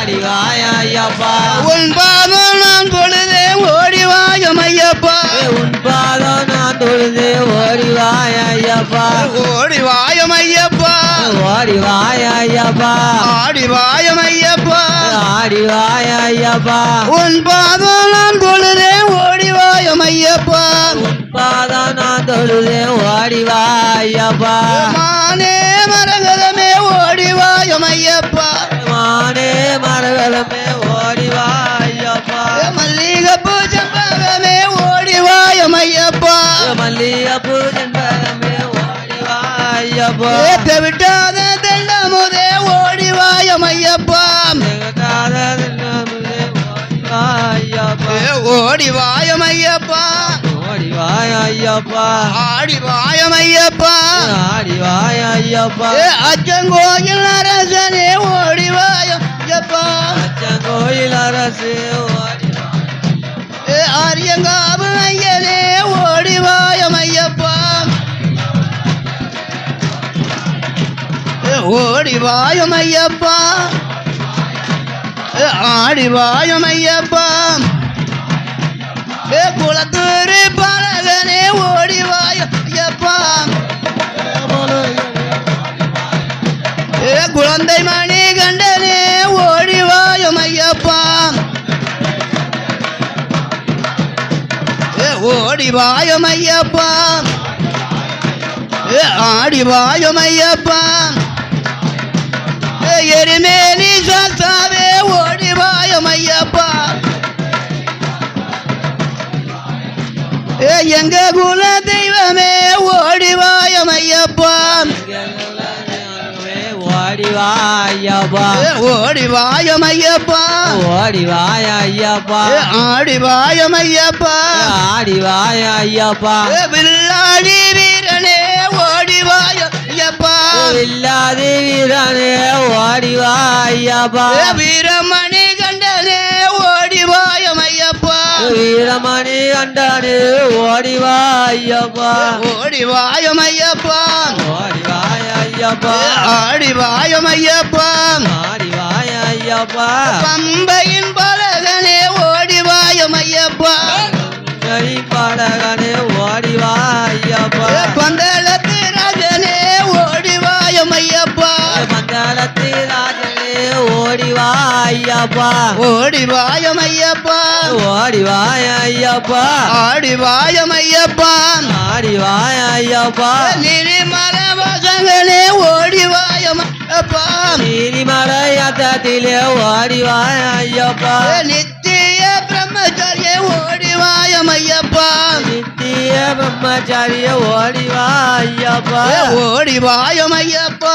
ஆடி வாயா ஐயப்பா உன் பாதம் நான் தொழுதே ஓடி வாயம் ஐயப்பா உன் பாதம் நான் தொழுதே ஓடி வாயா ஐயப்பா ஓடி வாயம் ஐயப்பா ஓடி வாயா ஐயப்பா ஆடி வாயம் ஐயப்பா ஆடி வாயா ஐயப்பா உன் பாதம் நான் தொழுதே ஓடி வாயம் ஐயப்பா உன் பாதம் நான் தொழுதே ஓடி வாயப்பா மானே மரகதமே ஓடி வாயம் ஐயப்பா மானே மரகதமே ஓடி வாயப்பா மல்லிகைப்பூ செம்பகமே ஓடி வாயம் ஐயப்பா மல்லிகைப்பூ செம்பகமே ஓடி வாயப்பா விட்டாத தெல்லமுதே ஓடி வாயம் ஐயப்பா ஓடி வாயம் ஐயப்பா ஓடி வாயா ஐயப்பா ஆடி வாயம் ஐயப்பா ஆடி வாயா ஐயப்பா அச்சங்கோயில் அரசனே ஓடி வாயம் ஐயப்பா அச்சங்கோயில் அரசு ஓடி ஆரியங்காவு ஐயனே ஓடி வாயம் ஐயப்பா ஓடி வாயம் ஐயப்பா ஆடி வாயம் ஐயப்பா குளத்தூர் பாலகனே ஓடி வாயம் ஐயப்பா குழந்தை மணி கண்டனே ஓடி வாயம் ஐயப்பா ஓடி வாயம் ஐயப்பா ஆடி வாயம் ஐயப்பா எருமேனி சாத்தாவே ஓடி வாயம் ஐயப்பா எங்க குல தெய்வமே ஓடி வாயம் ஐயப்பா ஓடி வாயப்பா ஓடி வாயம் ஐயப்பா ஓடி வாயா ஐயப்பா ஆடி வாயம் ஐயப்பா ஆடி வாயா ஐயப்பா வில்லாடி வீரனே ஓடி வாயம் ஐயப்பா இல்லாதி வீரனே ஓடி வாயப்பா வீரமணி கண்டனே ஓடி வாயம் ஐயப்பா வீரமணி கண்டனே ஓடி வாயப்பா ஓடி வாயம் ஐயப்பா ஓடி வாயா ஐயப்பா ஆடி வாயம் ஐயப்பா ஆடி வாயா ஐயப்பா பம்பையின் பலகனே ஓடி வாயம் ஐயப்பா கரி படகனே ஓடி வாயப்பா பந்தளத்து ராஜனே ஓடி வாயம் ஐயப்பா மந்தளத்தி ராஜனே ஓடி வாயப்பா ஓடி வாயம் ஐயப்பா ஓடி வாயா ஐயப்பா ஆடி வாயம் ஐயப்பா ஆடி வாயா ஐயப்பா நிரிமல வாசகனே ஓடி வாயம் ஐயப்பா நீதிமலையத்திலே ஓடி வாயா ஐயப்பா நித்திய பிரம்மச்சரிய ஓடி வாயம் ஐயப்பா நித்திய பிரம்மச்சாரிய ஓடி வாயப்பா ஓடி வாயம் ஐயப்பா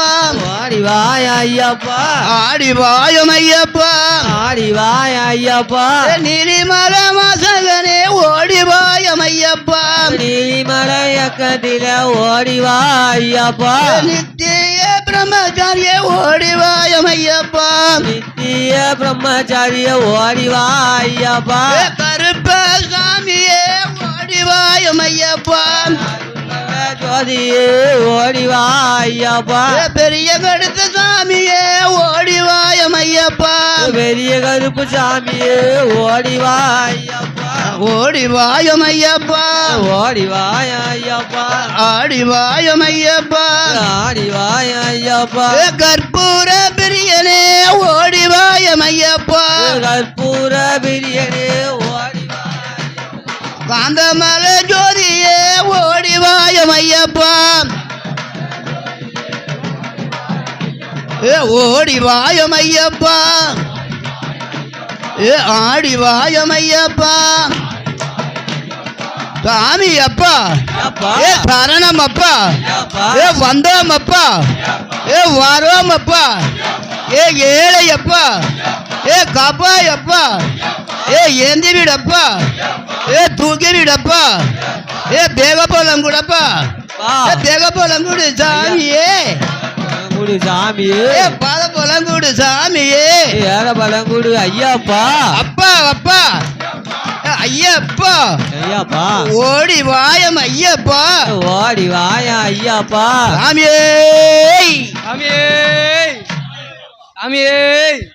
ஓடி வாயா ஐயப்பா ஆடி வாயம் ஐயப்பா ஆடி வாயா ஐயப்பா நிரிமல வாசகனே ஓடி வாயம் ஐயப்பா நீதிமலையக்கத்திலே ஓடி வாயப்பா நித்திய பிரம்மச்சாரிய ஓடி வாயம் ஐயப்பா நித்திய பிரம்மச்சாரிய ஓடி வாயப்பா கருப்ப சாமியே ஓடி வாயம் ஐயப்பா ஜோதியே ஓடி வாயப்பா பெரிய கடுத்த சாமியே ஓடி வாயம் ஐயப்பா பெரிய கருப்பு சாமியே ஓடி வாயப்பா ஓடி வாயம் ஐயப்பா ஓடி வாயா ஐயப்பா ஆடி வாயம் ஐயப்பா ஆடி வாயா ஐயப்பா கற்பூர பிரியனே ஓடி வாயம் ஐயப்பா கற்பூர பிரியனே ஓடி காந்தமல ஜோதியே ஓடி வாயம் ஐயப்பா ஓடி வாயம் ஐயப்பா ஆடி வாயம் ஐயப்பா சாமி அப்பா சரணம் அப்பா வந்தோம் அப்பா வரோம் அப்பா ஏழையப்பா காப்பாயப்பா ஏந்தி விடப்பா தூக்கி விடப்பா ಬೇಗ ಪೊಲಂಗುಡಪ್ಪ ಬೇಗ ಪೊಲಂಗುಡು சாமியே குடு சாமியே பாத பழங்குடு சாமியே ஏற பழங்குடு ஐயாப்பா அப்பா அப்பா ஐயப்பா ஐயாப்பா ஓடி வாயம் ஐயப்பா ஓடி வாயா ஐயாப்பா சாமியே சாமியே சாமியே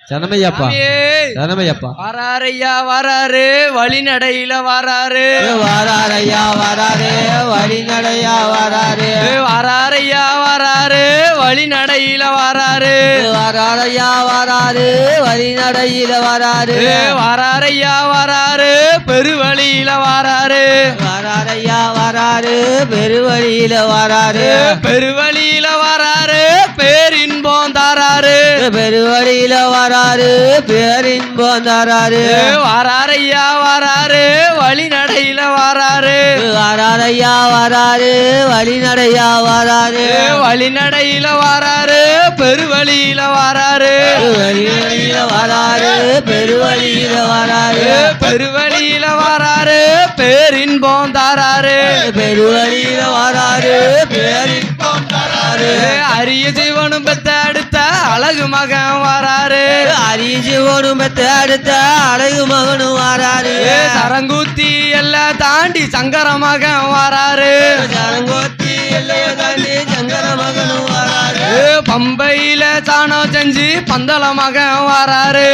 சனமையப்பா சாமியே சனமையப்பா வராரையா வராரு வழிநடையில வராரு வாராரையா வராரு வழிநடையா வராரு வராரையா வராரு வழிநடையில வராரு வராரையா வராரு வழிநடையில வராரு வராரையா வராரு பெருவழியில வராரு வராரையா வராரு பெருவழியில வராரு பெருவழியில வராரு பேரின்பம் தாராரு பெருவழியில வராரு பேரின்பம் தராரு வராரையா வராரு வழிநடையில வராரு வராரையா வராரு வழிநடையா வராரு வழிநடையில வராரு பெருவழியில வராரு வழியில வராரு பெருவழியில வராரு பெருவழியில வராரு பேரின்பம் தாராரு பெருவழியில வராரு பேரின்பம் தராரு அரிய சிவனும் பெத்த அடுத்த அழகு மகன் வராரு அரிய சிவனும் பெத்த அடுத்த அழகு மகனும் வராரு சரங்குத்தி எல்லாம் தாண்டி சங்கர மகன் வராரு சரங்கோத்தி எல்லைய தாண்டி சங்கர மகனும் வராரு பம்பையில சாணம் செஞ்சு பந்தள மகன் வராரு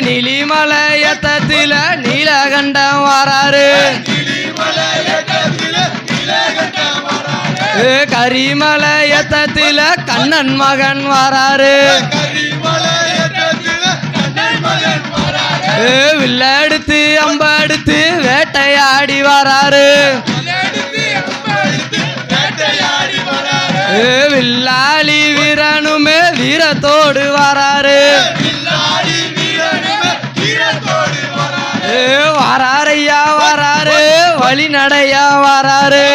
நீலிமலையத்தத்தில நீலகண்டம் வராரு கரிமலையத்தத்தில கண்ணன் மகன் வராரு வில்லெடுத்து அம்பெடுத்து வேட்டையாடி வராரு வில்லாளி வீரனுமே வீரத்தோடு வராரு வராரையா வராரு வழிநடையா வராரு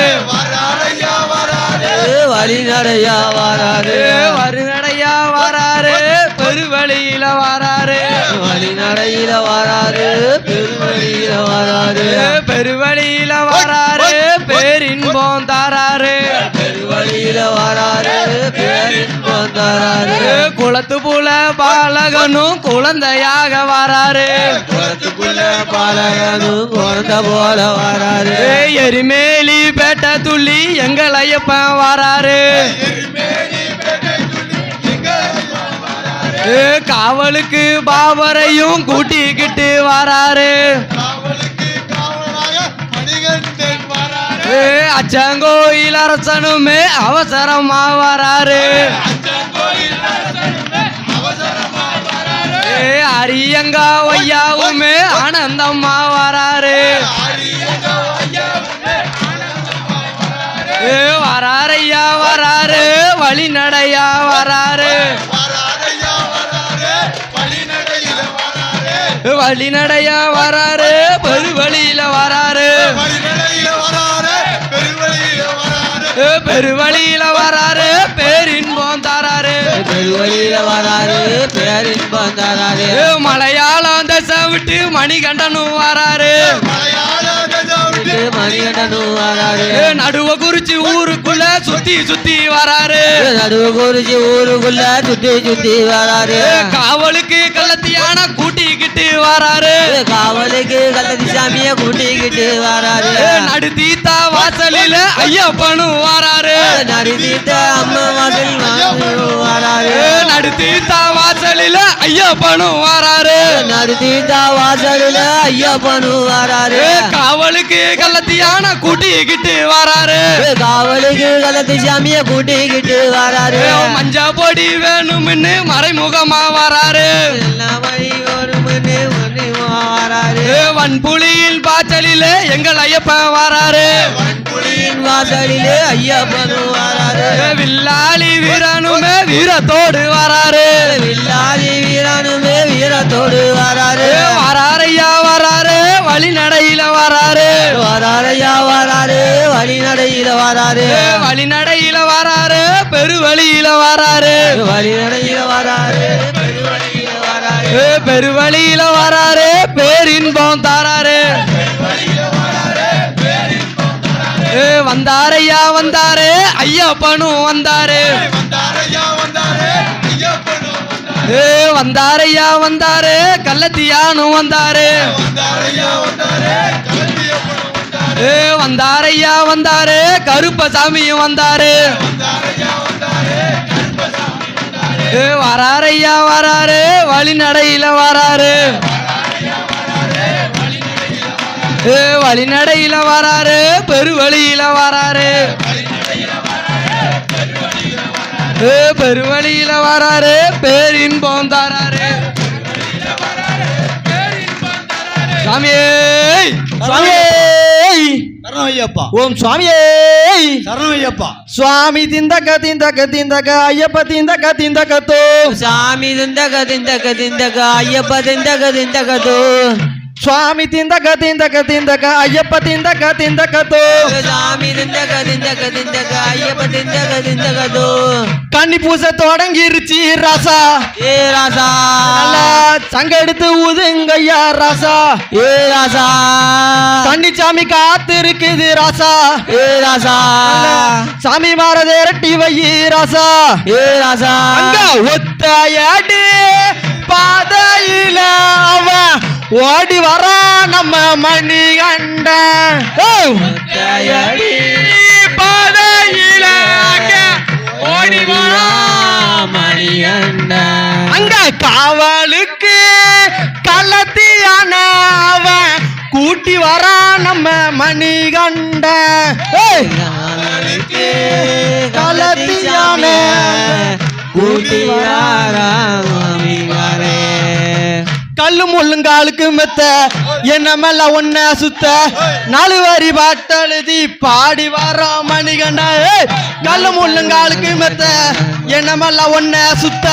வழிநடையா வராரு வழிநடையா வராரு பெருவழியில வராரு வழிநடையில வராரு பெருவழியில வராரு பெருவழியில வராரு பேரின்பம் தாராரு பெருவழியில வராரு பேரின்பம் தராரு குளத்து புல பாலகனும் குழந்தையாக வராரு குளத்துக்குள்ள பாலகனும் குழந்தை போல வராரு எரிமேலி பேட்ட துள்ளி எங்கள் ஐயப்பன் வராரு காவலுக்கு பாவரையும் கூட்டிக்கிட்டு வராரு அச்சங்கோயில் அரசனுமே அவசரமா வராரு அரியங்கா ஐயாவுமே ஆனந்தம்மா வராரு வராரையா வராரு வழிநடையா வராரு வழிநடையா வராரு பெருவழியில வராரு பெருவழியில வராரு பேரின்பம் தாராரு பெருவழியில வராரு பேரின்பம் தராரு மலையாளம் தசை விட்டு மணிகண்டனும் வராரு மணிகண்டனும் வராரு நடுவ குறிச்சி ஊருக்குள்ள சுத்தி சுத்தி வராரு நடுவு குறிச்சி ஊருக்குள்ள சுத்தி சுத்தி வராரு காவலுக்கு கள்ளத்தியான கூட்டிக்கிட்டு வராரு காவலுக்கு கள்ளத்தி சாமிய கூட்டிக்கிட்டு வராரு நடுத்தீத்தா வாசலில ஐயப்பனும் வராரு நடுத்தீத்த அம்மா வாசல் வராரு நடுத்தீத்தா வாசலில ஐயப்பனும் வராரு நடுத்தீத்தா வாசலில ஐயப்பனும் வராரு காவலுக்கு கள்ளத்தியான கூட்டிக்கிட்டு வராரு காவலுக்கு கள்ளத்தி சாமிய கூட்டிக்கிட்டு வராரு மஞ்சா பொடி வேணும்னு மறைமுகமா வராரு வராரு வன்புலியில் பாய்ச்சலில எங்கள் ஐயப்பன் வராரு வாசலிலே ஐயப்பனும் வராரு வில்லாளி வீரனுமே வீரத்தோடு வராரு வில்லாதி வீரனுமே வீரத்தோடு வராரு வராரையா வராரு வழிநடையில வராரு வராரையா வராரு வழிநடையில வராரு வழிநடையில வராரு பெருவழியில வராரு வழிநடையில வராரு பெருவழியில வராரு பெருவழியில வராரு பேரின்பம் தாராரு வந்தாரையா வந்தாரு ஐயப்பனும் வந்தாரு வந்தாரையா வந்தாரு கள்ளத்தியானும் வந்தாரு வந்தாரையா வந்தாரு கருப்பசாமியும் வந்தாரு வராரையா வராரு வழிநடையில வராரு வழிநடையில வராரு பெருவழியில வராரு பெருவழியில வராரு பேரின்பம் தராரு சாமியே சாமியே சரணம் ஐயப்பா. ஓம் சுவாமியே சரணம் ஐயப்பா. சுவாமி திந்தக திந்தக திந்தக ஐயப்ப திந்தக திந்தகத்தோ சாமி திந்தக ஐயப்ப திந்தகதோ சுவாமி திந்தக திந்தக திந்தக ஐயப்ப திந்தக திந்தகத்தோ சாமி திந்தக ஐயப்ப திந்தகதோ கன்னி பூச தொடங்கிருச்சு ராசா ஏ ராசா நல்லா சங்கெடுத்து ஊதுங்கய்யா ராசா ஏ ராசா கன்னிச்சாமி காத்து இருக்குது ராசா ஏ ராசா சாமி மாறதே ரெட்டி வையி ராசா ஏ ராசா அங்க ஒத்தையடி பாதையில அவன் ஓடி வரா நம்ம மணிகண்ட ஒத்தையடி பாதையில அங்க ஓடி வரா மணிகண்ட அங்க காவலுக்கு கள்ளத்தியான அவன் கூட்டி வரா நம்ம மணிகண்ட கலத்தியான கூட்டி வாராமிகாரே கல்லு முள்ளுங்காலுக்கு மெத்த என்ன மேல ஒன்ன சுத்த 4 வரி பாட்டெழுதி பாடி வர மணிகண்டா கல்லு முள்ளுங்காலுக்கு மெத்த என்ன மேல ஒன்ன சுத்த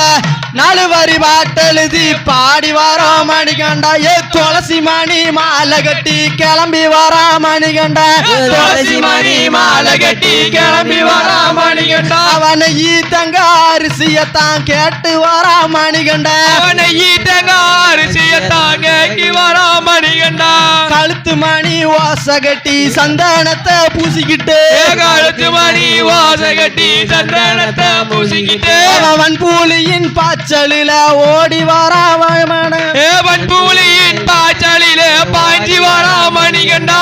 4 வரி பாட்டெழுதி பாடி வர மணிகண்டா துளசி மணி மாலை கட்டி கிளம்பி வர மணிகண்டா துளசி மணி மாலை கட்டி கிளம்பி வர மணிகண்டா அவனை ஈத்தங்க அரிசியத்தான் கேட்டு வர மணிகண்டா அவனை ஈத்தங்க அரிசியத்தான் கேட்கி வர மணிகண்டா கழுத்து மணி வாச கட்டி சந்தனத்தை பூசிக்கிட்டு கழுத்து மணி வாச கட்டி சந்தனத்தை பூசிக்கிட்டு அவன் பூலியின் பாய்ச்சலில ஓடி வராமன ஏவன் பூலியின் பாய்ச்சலில பாய்ச்சி வரா மணிகண்டா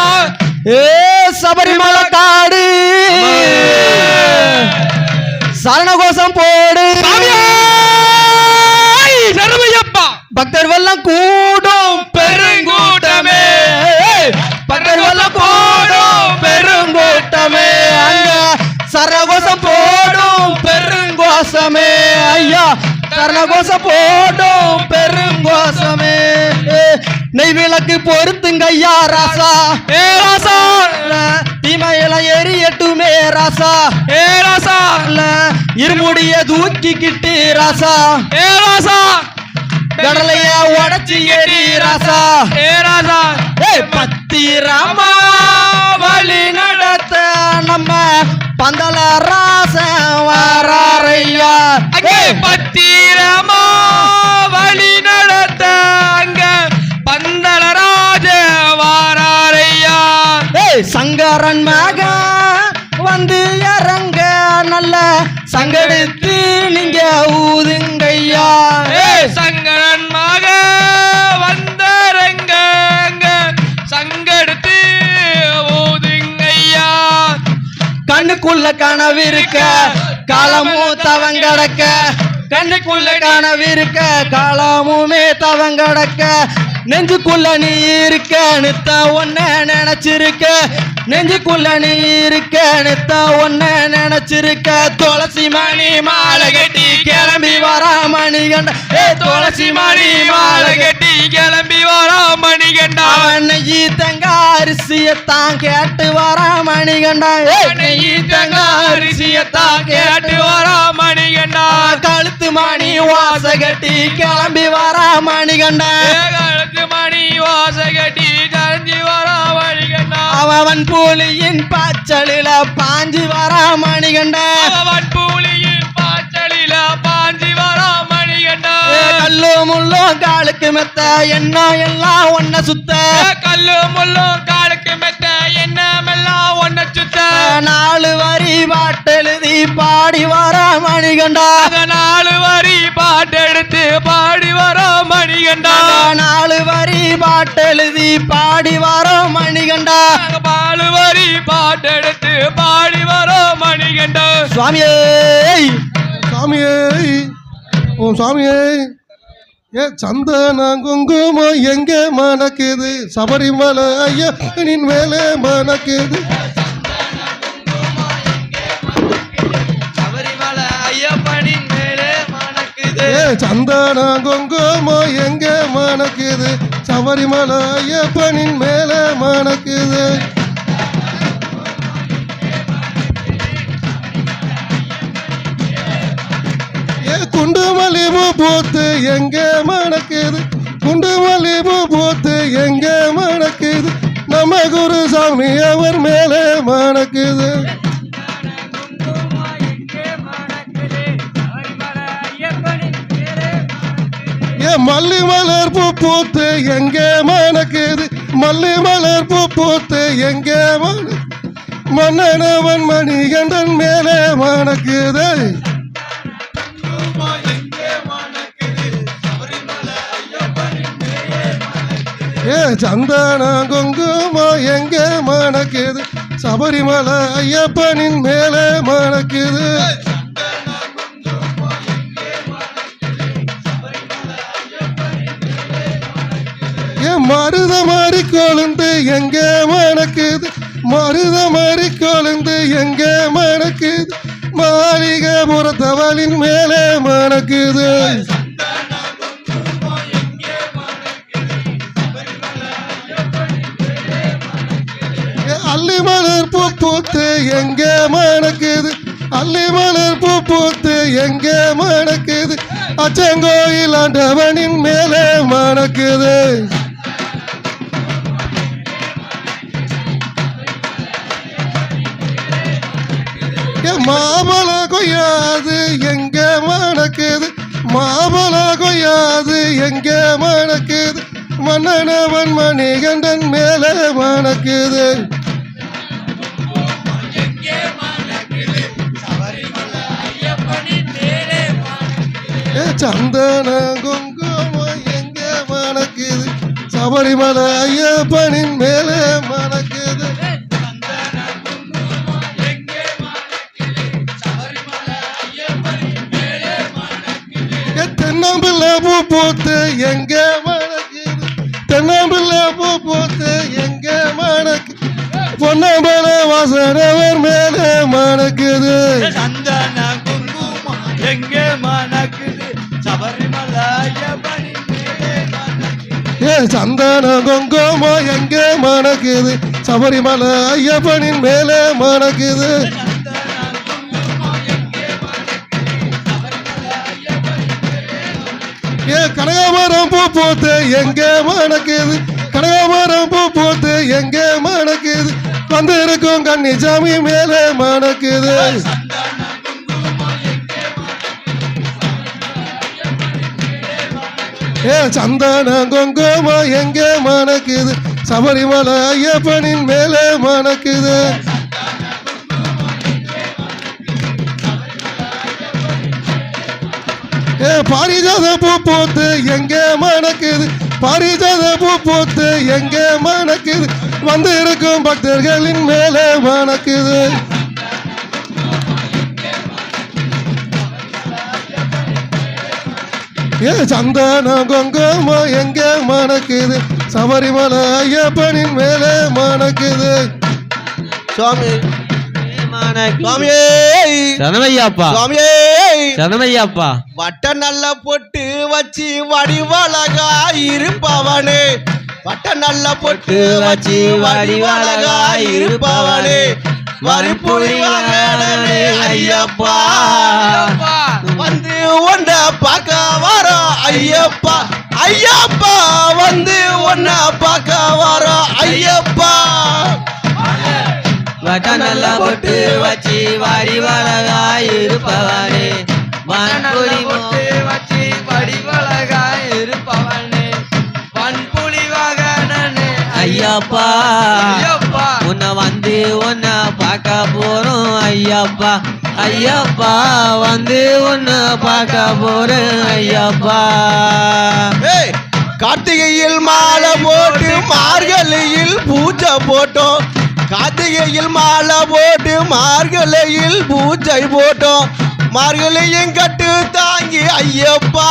சபரிமலை காடு சரணகோஷம் போடு சரவையப்பா பக்தர் வெள்ளம் கூடும் பெருங்கூட்டமே பக்தர் வெள்ளம் கூடும் பெருங்கூட்டமே அங்க சரகோஷம் போடும் பெருங்கோஷமே ஐயா சரணகோஷம் போடும் பெருங்கோஷமே நெய் விளக்கு பொறுத்துங்க ஐயா ராசா ராசா தீமையில எரியட்டுமே ராசா ராசா இருமுடிய தூக்கிக்கிட்டு ராசா ராசா கடலைய உடச்சி எரி ராசா ராசா பத்திரமா வழி நடத்த நம்ம பந்தல ராசன் வாரையா பத்திரமா வழி நடத்த அங்க பந்தல ராஜ வாரையா சங்கரன் மக வந்து இறங்க நல்ல சங்கெடுத்து நீங்க ஊதுங்கய்யா சங்கரன் மக வந்தரங்க சங்கெடுத்து ஊதுங்கய்யா கண்ணுக்குள்ள கனவிருக்க காலமும் தவங்கடக்க கண்ணுக்குள்ள கனவிருக்க காலமுமே தவங்கடக்க நெஞ்சுக்குள்ள நீ இருக்க நித்த ஒன்ன நினைச்சிருக்க நெஞ்சுக்குள்ள நீ இருக்க நித்த ஒன்ன நினைச்சிருக்க துளசி மணி மாலை கட்டி கிளம்பி வரா மணிகண்டா துளசி மணி மாலை கட்டி கிளம்பி வரா மணிகண்டா நெய்யி தங்க அரிசியத்தான் கேட்டு வரா மணிகண்டா நெய்யி தங்க அரிசியத்தான் கேட்டு வரா மணிகண்டா கழுத்து மணி வாச கட்டி கிளம்பி வரா மணிகண்டா கழுத்து மணி வாச கட்டி கிளம்பி வரா மணிகண்டா அவன் பூலியின் பாய்ச்சலில பாஞ்சி வரா மணிகண்டா அவன் பூலியின் பாய்ச்சலில பாஞ்சி வரா மணிகண்டா கல்லு முள்ளும் காலுக்கு மெத்த என்ன எல்லாம் ஒன்ன சுத்த கல்லு முள்ளும் காலுக்கு மெத்த என்னமெல்லாம் ஒன்ன சுத்த 4 வரி பாட்டெழுதி பாடி வரா மணிகண்டா 4 வரி பாட்டெடுத்து பாடி வரா மணிகண்டா 4 வரி பாட்டெழுதி பாடி வரா மணிகண்டா 4 வரி பாட்டெடுத்து பாடி வரா மணிகண்டா சுவாமியே சாமியே ஓ சாமியே ஏ சந்தன குங்குமம் எங்கே மணக்குது சபரிமலை ஐயப்பனின் மேலே மணக்குது சபரிமலை ஐயப்பனின் மேலே மணக்குது ஏ சந்தன குங்குமம் எங்கே மணக்குது சபரிமலை ஐயப்பனின் மேலே மணக்குது குண்டு மல்லிபூ பூத்து எங்கே மணக்குது குண்டு மல்லிபூ பூத்து எங்கே மணக்குது நம்ம குருசாமி அவர் மேலே மணக்குது ஏ மல்லி மலர் பூ பூத்து எங்கே மணக்குது மல்லி மலர் பூ பூத்து எங்கே மன்னனவன் மணிகண்டன் மேலே மணக்குது ஏ சந்தன குங்குமம் எங்கே மணக்குது சபரிமலை ஐயப்பனின் மேலே மணக்குது ஏ மருத மாறி கொழுந்து எங்கே மணக்குது மருத மாறி கொழுந்து எங்கே மணக்குது மாளிகைபுரத்தவளின் மேலே மணக்குது அல்லி மலர் பூ பூத்து எங்கே மணக்குது அல்லி மலர் பூ பூத்து எங்கே மணக்குது அச்சங்கோயில் ஆண்டவனின் மேலே மணக்குது மாமல கொய்யாது எங்கே மணக்குது மாமல கொய்யாது எங்கே மணக்குது மன்னனவன் மணிகண்டன் மேலே மணக்குது சந்தன குங்குமம் எங்கே மணக்குது சபரிமலை ஐயப்பனின் மேலே மணக்குது தென்னம்பிள்ளை பூ பூத்து எங்கே மணக்குது தென்னம்பிள்ளை பூ பூத்து எங்கே மணக்குது பொன்னம்பல வாசனவர் மேலே மணக்குது சந்தன குங்குமம் எங்கே மணக்குது சபரிமலை ஐயப்பனின் மேலே மணக்குது ஏ சந்தன குங்குமம் எங்கே மணக்குது சபரிமலை ஐயப்பனின் மேலே மணக்குது ஏ கனகாமரம் பூ பூத்து எங்கே மணக்குது கனகாமரம் பூ பூத்து எங்கே மணக்குது வந்து இருக்கும் கன்னிசாமி மேலே மணக்குது ஏ சந்தன குங்குமம் எங்கே மணக்குது சபரிமலை ஐயப்பனின் மேலே மணக்குது ஏ பாரிஜாத பூ பூத்து எங்கே மணக்குது பாரிஜாத பூ பூத்து எங்கே மணக்குது வந்து இருக்கும் பக்தர்களின் மேலே மணக்குது ஏ சந்தன குங்குமம் எங்கே மணக்குது சபரிமலை ஐயப்பனின் மேலே மணக்குது சுவாமி சுவாமியே சனமையாப்பா சுவாமியே சனமையாப்பா வட்ட நல்ல பொட்டு வச்சு வடிவழகா இருப்பவனே வட்ட நல்ல பொட்டு வச்சு வடிவழகா இருப்பவனே வரிப்புரிவாகனே ஐயப்பா வந்து உன்ன பார்க்க வரோம் ஐயப்பா ஐயப்பா வந்து உன்ன பார்க்க வரோம் ஐயப்பா வட்ட நல்ல பொட்டு வச்சு வடிவழகாய் இருப்பவனே வன்புலி பொட்டு வச்சு வடிவழகாய் இருப்பவனே வன்புலி வாகனனே ஐயப்பா ஐயப்பா உன்னை வந்து உன்னை பார்க்க போறோம் ஐயப்பா ஐயப்பா வந்து உன்னை பார்க்க போறேன் ஐயப்பா கார்த்திகையில் மாலை போட்டு மார்கழியில் பூஜை போட்டோம் கார்த்திகையில் மாலை போட்டு மார்கழியில் பூஜை போட்டோம் மார்கழியும் கட்டு தாங்கி ஐயப்பா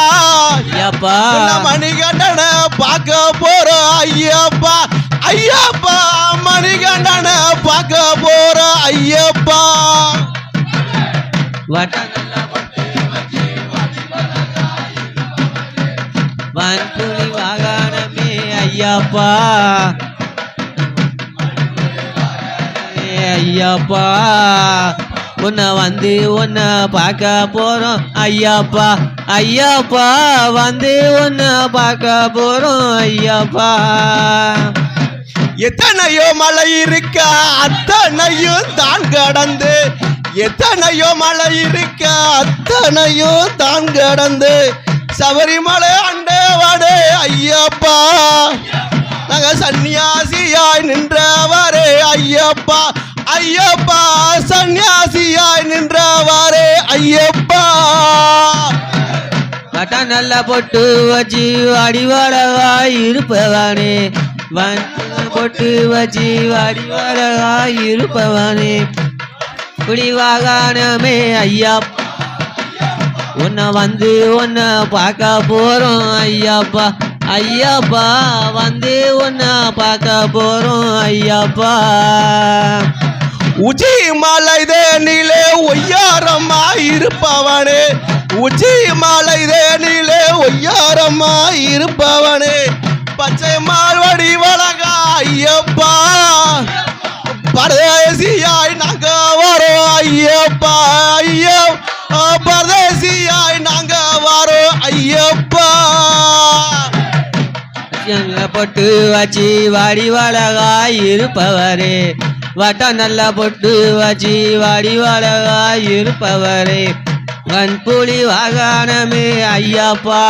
ஐயப்பா மணிகண்டனை பார்க்க போறோம் ஐயப்பா ஐயப்பா மணிகண்டனை பார்க்க போறோம் ஐயப்பா வன்புலி வாகனமே ஐயப்பா ஐயப்பா உன்னை வந்து உன்னை பார்க்க போறோம் ஐயப்பா ஐயப்பா வந்து உன்னை பார்க்க போறோம் ஐயப்பா எத்தனையோ மலை இருக்க அத்தனையும் தான் கடந்து எத்தனையோ மலை இருக்க அத்தனையும் தான் கடந்து சபரிமலை அண்டவாடே ஐயப்பா நாங்க சன்னியாசியாய் நின்றவாரே ஐயப்பா ஐயப்பா சன்னியாசியாய் நின்றவாரே ஐயப்பா வட்ட நல்ல பொட்டு வச்சு வடிவழகாய் இருப்பவனே பொட்டு வச்சு வடிவழகாய் இருப்பவனே குடிவாகனமே ஐயப்பா உன்னை வந்து உன்னை பார்க்க போறோம் ஐயப்பா ஐயப்பா வந்து உன்னை பார்க்க போறோம் ஐயப்பா உச்சி மலைதேனிலே ஒய்யாரம்மா இருப்பவனே உச்சி மலைதேனிலே ஒய்யாரம்மா இருப்பவனே பச்சை மார்வடி வழகா ஐயப்பா பரதேசியாய் நாங்க வரோம் ஐயப்பா ஐயோ பரதேசியாய் நாங்க வரோம் ஐயப்பா பொட்டு வச்சு வடிவழகாய் இருப்பவரே வட்ட நல்ல பொட்டு வச்சு வடிவழகாய் இருப்பவரே வன்புலி வாகனமே ஐயப்பா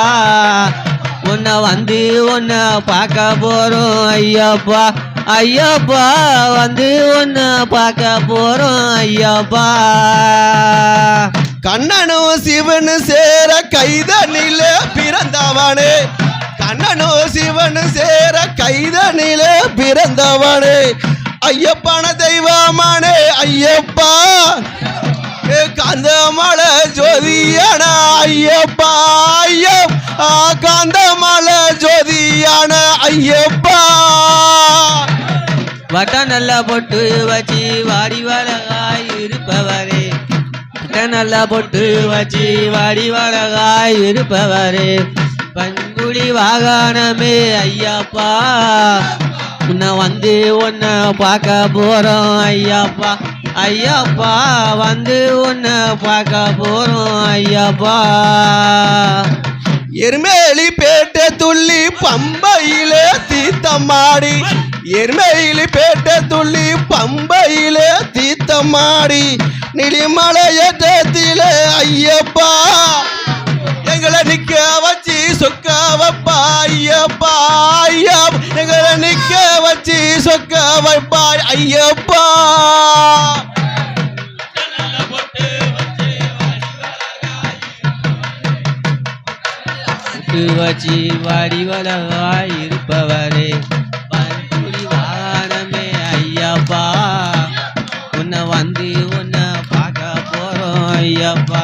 உன்னை வந்து உன்னை பார்க்க போறோம் ஐயப்பா ஐயப்பா வந்து உன்னை பார்க்க போறோம் ஐயப்பா கண்ணனும் சிவனு சேர கைதனிலே பிறந்தவனே கண்ணனும் சிவனு சேர கைதனிலே பிறந்தவனே ஐயப்பன தெய்வமானே ஐயப்பா காந்தமலை ஜோதியான ஐயப்பா ஐயப்பா காந்தமலை ஜோதியான ஐயப்பா வட்ட நல்ல பொட்டு வச்சு வடிவழகாய் இருப்பவரே வட்ட நல்ல பொட்டு வச்சு வடிவழகாய் இருப்பவரே பண்புலி வாகனமே ஐயப்பா உன்னை வந்து உன்னை பார்க்க போறோம் ஐயப்பா ஐயப்பா வந்து உன்னை பார்க்க போறோம் ஐயப்பா எருமேலி பேட்டை துள்ளி பம்பையிலே தீத்தமாடி எருமேலி பேட்டை துள்ளி பம்பையிலே தீத்தமாடி நிலிமலையத்திலே ஐயப்பா எங்களை நிக்க வச்சு சொக்க வைப்பா ஐயப்பா ஐயா எங்களை நிக்க வச்சு சொக்க வைப்பா ஐயப்பா வச்சு வடிவழகாய் இருப்பவரே வன்புலி வாகனமே ஐயப்பா உன்னை வந்து உன்னை பார்க்க போறோம் ஐயப்பா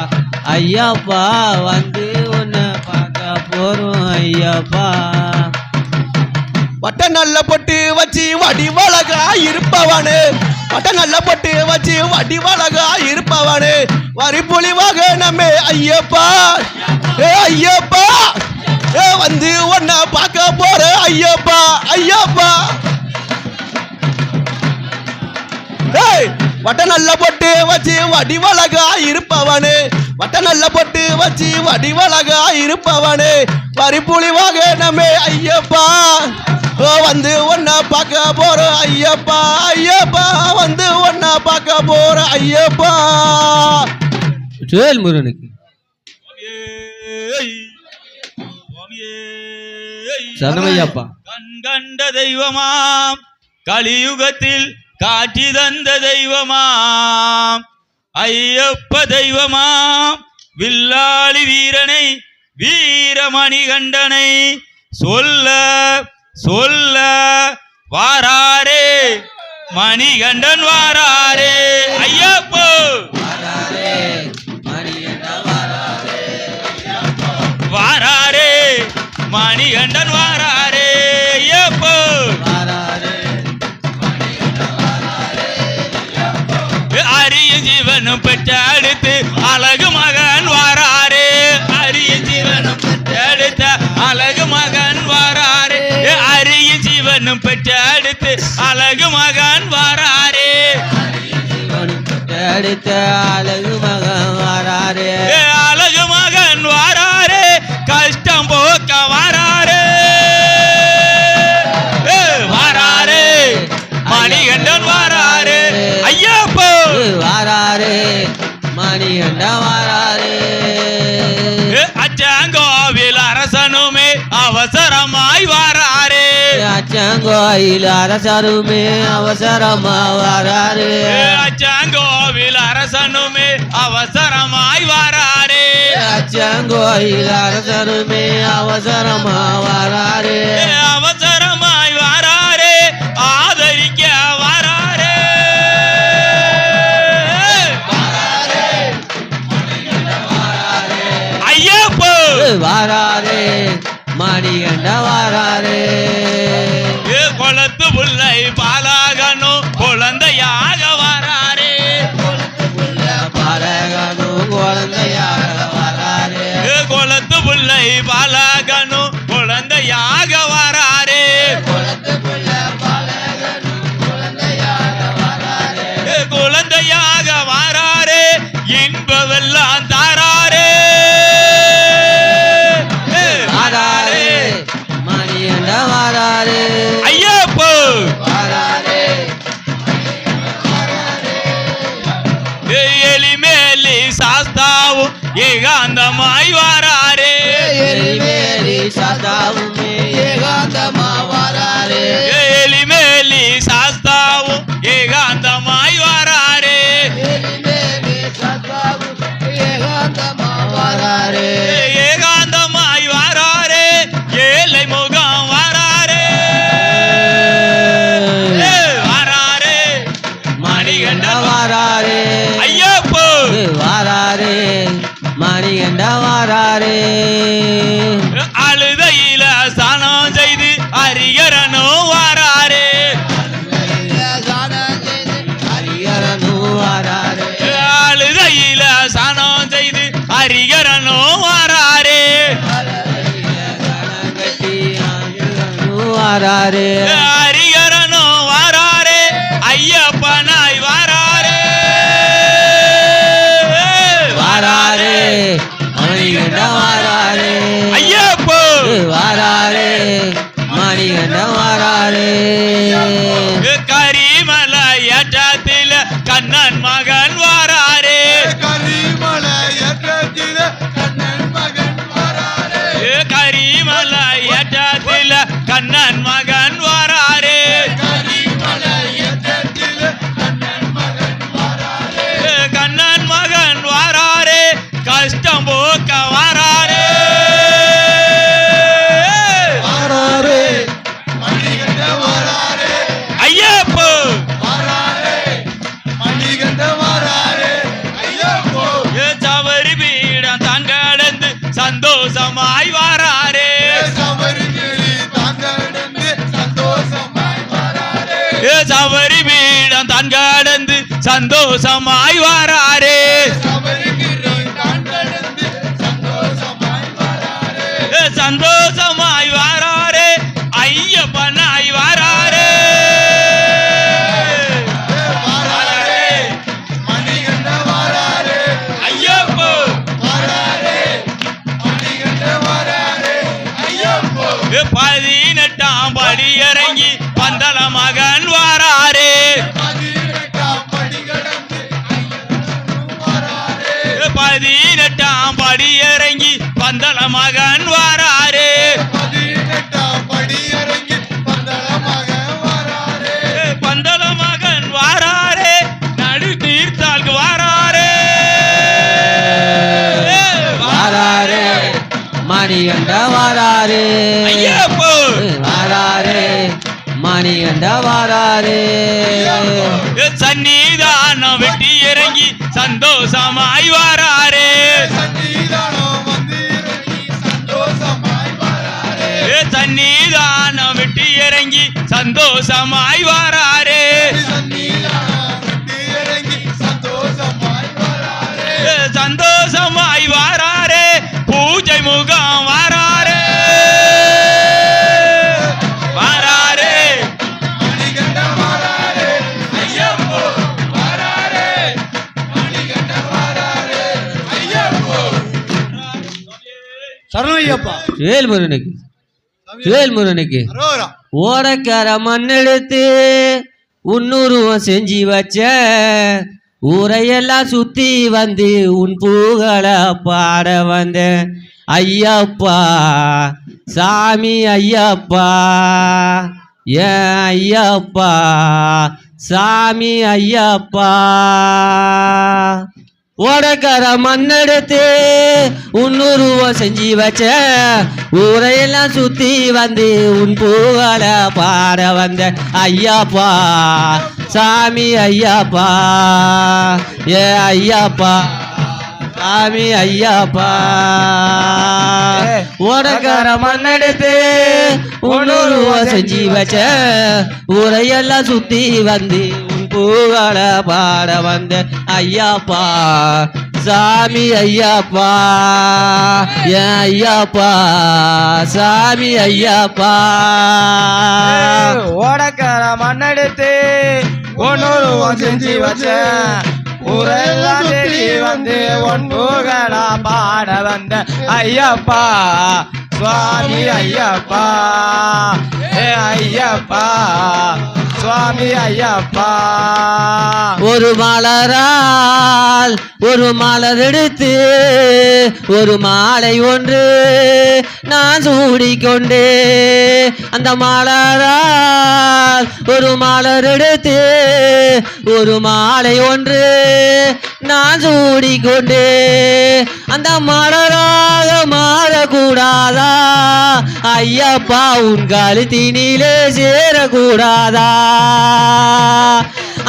ஐயப்பா வந்து உன்னை பார்க்க போறோம் ஐயப்பா வட்ட நல்ல பொட்டு வச்சு வடிவழகா இருப்பவனே வட்ட நல்ல பொட்டு வச்சு வடிவழகா இருப்பவனே வரிப்புலி வாகனமே ஐயப்பா ஐயப்பா வந்து உன்னை பார்க்க போற ஐயப்பா ஐயப்பா வட்ட நல்ல பொட்டு வச்சு வடிவழகா இருப்பவனே வட்ட நல்ல பொட்டு வச்சு வடிவழகா இருப்பவனே வரிப்புலி வாகனமே ஐயப்பா வந்து உன்னை பார்க்க போற ஐயப்பா ஐயப்பா வந்து உன்னை பார்க்க போற ஐயப்பா வேல் முருகனுக்கு சரணமையப்பா கண்கண்ட தெய்வமாம் கலியுகத்தில் காட்சி தந்த தெய்வமாம் ஐயப்ப தெய்வமாம் வில்லாளி வீரனை வீரமணிகண்டனை சொல்ல சொல்ல வாராரே மணிகண்டன் வாராரே ஐயப்போ வாராரே மணிகண்டன் வாராரே ஐயப்போ வாராரே அரிய ஜீவனும் பெற்றெடுத்து அழகு மகன் வாராரே அரிய ஜீவனும் பெற்றெடுத்த அழகு மகன் வாராரே அரிய ஜீவனும் பெற்றெடுத்து அழகு மகன் வாராரே அடுத்த அழகு மகன் வாராரே அழகு மகன் வாராரே கஷ்டம் போக்க வாராரே வாராரே மணிகண்டன் வாராரே ஐயப்போ வாராரே மணிகண்டன் வாராரே அச்சங்கோவில் அரசனுமே அவசரமாய் வாராரே அச்சங்கோயில் அரசருமே அவசரமா வாராரே அச்சங்கோவில் அரசனுமே அவசரமாய் வாராரே அச்சங்கோயில் அரசருமே அவசரமா வாராரே அவசரமாய் வாராரே ஆதரிக்க வாராரே ஐயப்போ வாராரே மணிகண்ட வாராரே குளத்து புள்ளை பாலாகனும் குழந்தையாக வாராரே பாலகனும் குழந்தையாக வாராரே குளத்து புள்ளை பாலாகனும் குழந்தையாக வாராரே குழந்தையாக வாராரே இன்பவெல்லாம் தாராரே வாராரே மணிகண்ட வாராரே ஐயப்போ வாராரே எலிமேலி சாஸ்தாவும் ஏகாந்தமாய் வாராரே எலிமேலி சதாவுமே ஏகாந்தமா வாராரே எலிமேலி சாஸ்தாவும் ஏகாந்தமாய் வாராரே எலிமேலி சதாவும் ஏகாந்தமா வாராரே ஏகாந்தமாய் வாராரே ஏழை முகம் வாராரே வாராரே மணிகண்ட வாராரே ஐயப்போ வாராரே மணிகண்ட வாராரே அழுதையில ஸ்நானம் செய்து ஹரிகரனோ வாராரே ஹரிகரனும் வாராரே அழுதையில ஸ்நானம் செய்து ஹரிகரனோ வாராரே கட்டி ஹரிகரனும் வாராரே ஹரிகரனோ வாராரே ஐயப்பனாய் வாராரே வாராரே மணிகண்ட வாராரே ஐயப்போ வாராரே மணிகண்ட வாராரே கரிமலை ஏற்றத்தில கண்ணன் மகன் வாராரே கரிமலை ஏற்றத்தில கண்ணன் மகன் வாராரே கண்ணன் மகன் வாராரே கஷ்டம் போக்க வாராரே ஐயப்போ சபரி பீடம் தான் கடந்து சந்தோஷமாய் வாராரே சபரி பீடம் தான் கடந்து சந்தோஷமாய் வாராரே சந்தோஷமாய் வாராரே ஐயப்பனாய் வாராரே ஐயப்போ பதினெட்டாம் படி இறங்கி பந்தள மகன் வாராரே பதினெட்டாம் படி இறங்கி பந்தள மகன் வாராரே பந்தள மகன் வாராரே நடு தீர்த்தாளுக்கு வாராரே வாராரே மணிகண்ட வாராரே ஐயப்போ வாராரே மணிகண்ட வாராரே சன்னிதானம் வெட்டி இறங்கி சந்தோஷமாய் வாராரே இறங்கி சந்தோஷமாய் வாராரே சந்தோஷமாய் வாராரே பூஜை முகம் வாராரே வாராரே சரணமையப்பா வேல்முருகனுக்கு ஓடக்கார மண்ணெடுத்து உன்னுருவம் செஞ்சு வச்ச ஊரையெல்லாம் சுத்தி வந்து உன் பூகளை பாட வந்த ஐயப்பா சாமி ஐயப்பா ஏன் ஐயப்பா சாமி ஐயப்பா ஓடக்கார மண்ணெடுத்து உன்னுருவம் செஞ்சு வச்ச ஊரையெல்லாம் சுத்தி வந்து உன் பூகளை பாட வந்த ஐயப்பா சாமி ஐயப்பா ஏ ஐயப்பா சாமி ஐயப்பா ஓடக்கார மண்ணெடுத்து உன்னுருவம் செஞ்சு வச்ச ஊரையெல்லாம் சுத்தி வந்து பூகளை பாட வந்த ஐயப்பா சாமி ஐயப்பா ஏன் ஐயப்பா சாமி ஐயப்பா ஓடக்கார மண்ணெடுத்து ஒன்னொருவம் செஞ்சு வச்ச ஊரெல்லாம் தேடி வந்து ஒன் பூகளா பாட வந்த ஐயப்பா சுவாமி ஐயப்பா ஏ ஐயப்பா சுவாமி ஐயப்பா ஒரு மலரால் ஒரு மலர் எடுத்து ஒரு மாலை ஒன்று நான் சூடிக்கொண்டே அந்த மலரால் ஒரு மலர் எடுத்து ஒரு மாலை ஒன்று நான் சூடிக்கொண்டே அந்த மலராக மாறக்கூடாதா ஐயப்பா உன் கழுத்தினிலே சேரக்கூடாதா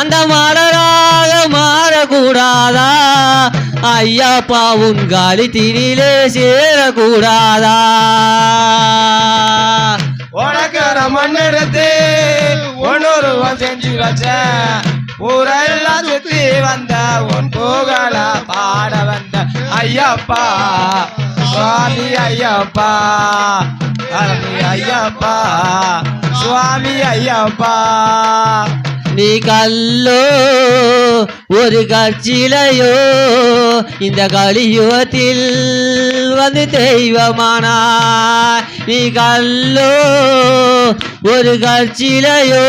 அந்த மலராக மாறக்கூடாதா ஐயப்பா உன் கழுத்தினிலே சேரக்கூடாதா உனக்கிற மண்ணெடுத்து ஒன்னொருவன் செஞ்சு வச்ச ஊரெல்லாம் சுத்தி வந்த உன் பூகளை பாட வந்த ஐயப்பா சுவாமி ஐயப்பா சுவாமி ஐயப்பா சுவாமி ஐயப்பா நீ கல்லோ ஒரு கட்சியிலையோ இந்த கலியுகத்தில் வந்து தெய்வமானா நீ கல்லோ ஒரு கட்சியிலையோ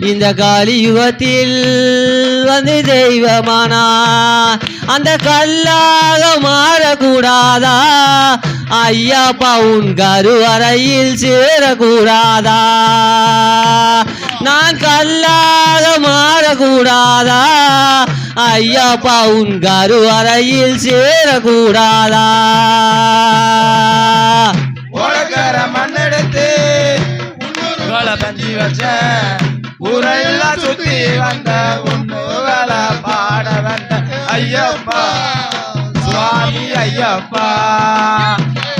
இந்த கலியுகத்தில் வந்து தெய்வமானா அந்த கல்லாக மாறக்கூடாதா ஐயப்பா உன் கருவறையில் சேரக்கூடாதா நான் கல்லாக மாறக்கூடாதா ஐயப்பா உன் கருவறையில் சேரக்கூடாதா உலகர மண்ணெடுத்து பஞ்சி வச்ச ஊரெல்லாம் சுத்தி வந்த உன்னுகளை பாட வந்த ஐயப்பா சுவாமி ஐயப்பா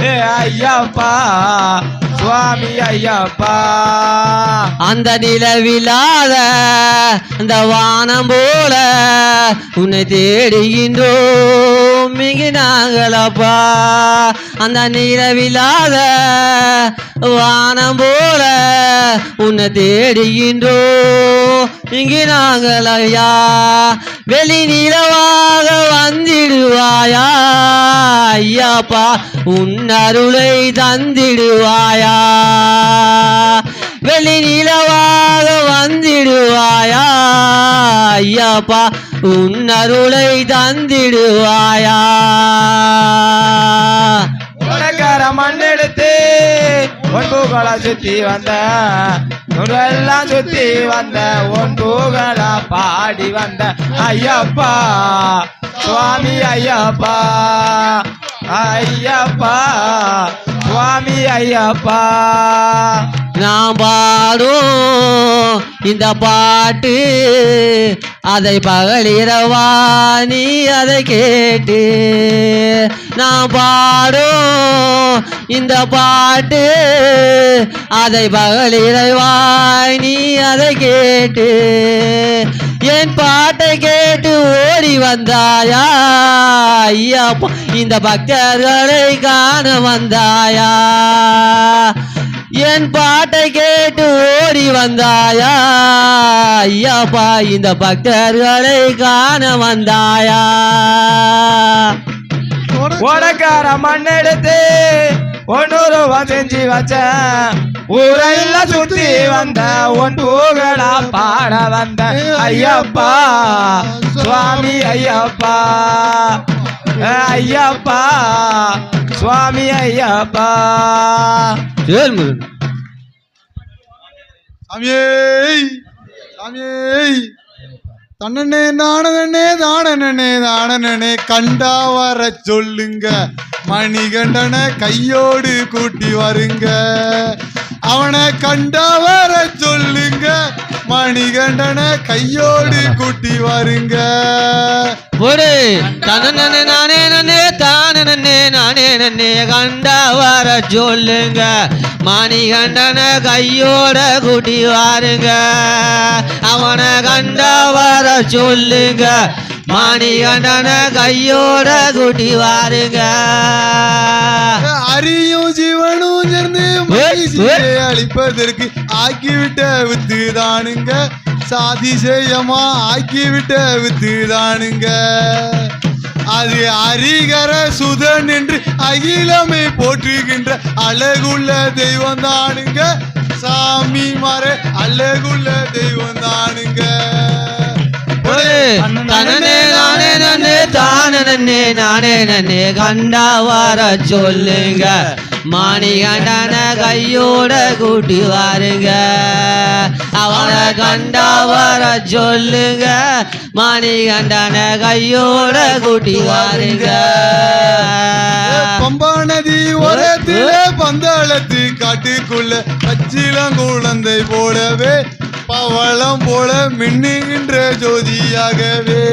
ஏ ஐயப்பா சுவாமி ஐயப்பா அந்த நிலவில்லாத அந்த வானம் போல உன்னை தேடுகின்றோம் இங்கு நாங்களப்பா அந்த நிலவில்லாத வானம் போல உன்னை தேடுகின்றோம் இங்கு நாங்கள் ஐயா வெளி நிலவாக வந்திடுவாயா ஐயாப்பா உன் அருளை தந்திடுவாயா வெளி நிலவாக வந்திடுவாயா ஐயாப்பா உன் அருளை தந்திடுவாயா உலகர மண்ணெடுத்து ஒன்புகளை சுத்தி வந்த எல்லாம் சுத்தி வந்த ஒன்புகளை பாடி வந்த ஐயப்பா சுவாமி ஐயப்பா ஐயப்பா சுவாமி ஐயப்பா நாம் பாடும் இந்த பாட்டு அதை பகலிரவா நீ அதை கேட்டு நாம் பாடும் இந்த பாட்டு அதை பகலிரைவாய் நீ அதை கேட்டு என் பாட்டை கேட்டு ஓடி வந்தாயா ஐயப்பா இந்த பக்தர்களை காண வந்தாயா என் பாட்டை கேட்டு ஓடி வந்தாயா ஐயப்பா இந்த பக்தர்களை காண வந்தாயா உனக்கார மண்ணெடுத்து 100 ரூபா செஞ்சு வச்சேன் ஊரெல்லாம் சுத்தி வந்த உன் புகழா பாட வந்த ஐயப்பா சுவாமி ஐயப்பா ஐயப்பா சுவாமி ஐயப்பா சாமியே சாமியே தன்னனே தானனே தானனே தானனே கண்டா வர சொல்லுங்க மணிகண்டனை கையோடு கூட்டி வருங்க அவனை கண்டா வர சொல்லுங்க மணிகண்டனை கையோடு கூட்டி வருங்க ஒரு தனனே நானே நன்னே தானனே நானே நன்னே கண்டா வர சொல்லுங்க மணிகண்டன கையோட கூட்டி வாருங்க அவனை கண்டா வர சொல்லுங்க மணிகண்டன கையோட கூட்டி வாருங்க அரியும் ஜீவனும் சேர்ந்து மகிழ்ச்சியை அளிப்பதற்கு ஆக்கிவிட்ட வித்துதானுங்க சாதிசேயமா ஆக்கிவிட்ட வித்துதானுங்க அது அரிகர சுதன் என்று அகிலமை போற்றுகின்ற அழகுள்ள தெய்வம் தானுங்க சாமி மர அழகுள்ள தெய்வம் தானுங்க தனனே நானே நன்னே தானனே நானே நன்னே கண்டா வர சொல்லுங்க மணிகண்டன கையோட கூட்டி வாருங்க அவனை கண்டா வர சொல்லுங்க மணிகண்டன கையோட கூட்டி வாருங்க பம்பா நதி ஓரத்தில பந்தாளத்து காட்டுக்குள்ள பச்சிலங்குழந்தை போலவே பவளம் போல மின்னுகின்ற ஜோதியாகவே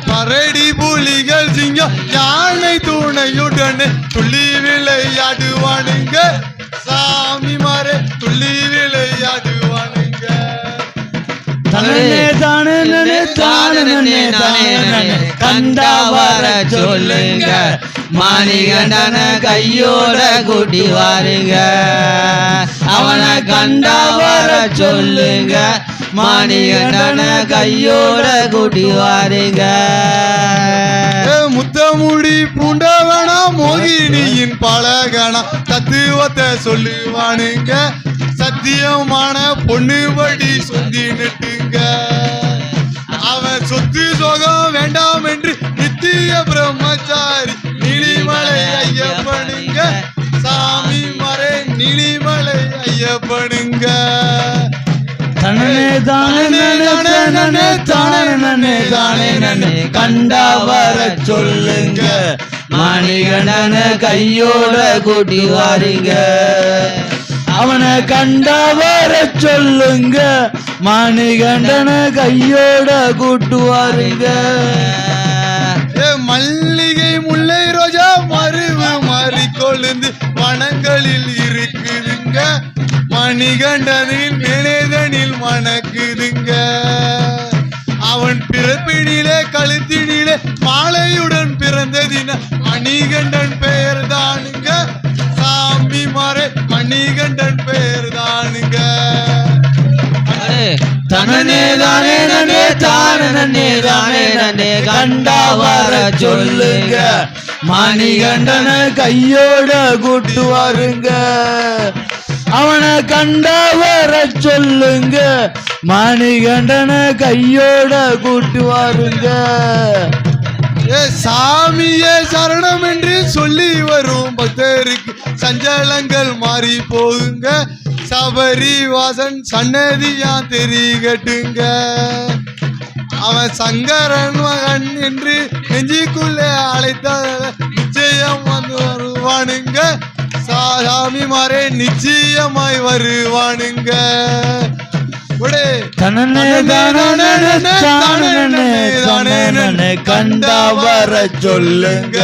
பரடி புலிகள் சிங்கம் யானை துணையுடன் துள்ளி விளையாடுவானுங்க சாமி மாற துள்ளி விளையாடுவானுங்க தனனே தானனே தானனே தானனே கண்டா வர சொல்லுங்க மணிகண்டன கையோட கூட்டி வாருங்க அவனை கண்டா வர சொல்லுங்க மணிகண்டன கையோட கூட்டி வாருங்க முத்தமுடி பூண்டவனா மோகினியின் பழகனா தத்துவத்தை சொல்லுவானுங்க சத்தியமான பொண்ணுபடி சொந்தி நட்டுங்க அவன் சொத்து சோகம் வேண்டாம் என்று நித்திய பிரம்மச்சாரி நீலிமலை ஐயப்பனுங்க சாமி மறை நீலிமலை ஐயப்பனுங்க தனனே தானனே தானனே தானனே தானனே கண்டா வர சொல்லுங்க மணிகண்டன கையோட கூட்டி வாருங்க அவனை கண்டா வர சொல்லுங்க மணிகண்டன கையோட கூட்டுவாருங்க மல்லிகை முல்லை ரோஜா மருவு மாறி கொழுந்து வனங்களில் இருக்குதுங்க மணிகண்டனின் மேலேதனில் மணக்குதுங்க அவன் பிறப்பினிலே கழுத்தினிலே மாலையுடன் பிறந்ததின மணிகண்டன் பெயர் தானுங்க சாமி மாறே மணிகண்டன் பெயர் தானுங்க தனனே தானே நன்னே தானனே தானே நன்னே கண்டா வர சொல்லுங்க மணிகண்டன கையோட கூட்டுவாருங்க அவனை கண்டா வர சொல்லுங்க மணிகண்டன கையோட கூட்டுவாருங்க சாமியே சரணம் என்று சொல்லி வரும் பக்தருக்கு சஞ்சலங்கள் மாறி போகுங்க சபரி வாசன் சன்னதியா தெரிகட்டுங்க அவன் சங்கரன் மகன் என்று நெஞ்சிக்குள்ளே அழைத்த நிச்சயம் வந்து வருவானுங்க சாமி மாறே நிச்சயமாய் வருவானுங்க தனனே தானனே தானனே தானனே கண்டா வர சொல்லுங்க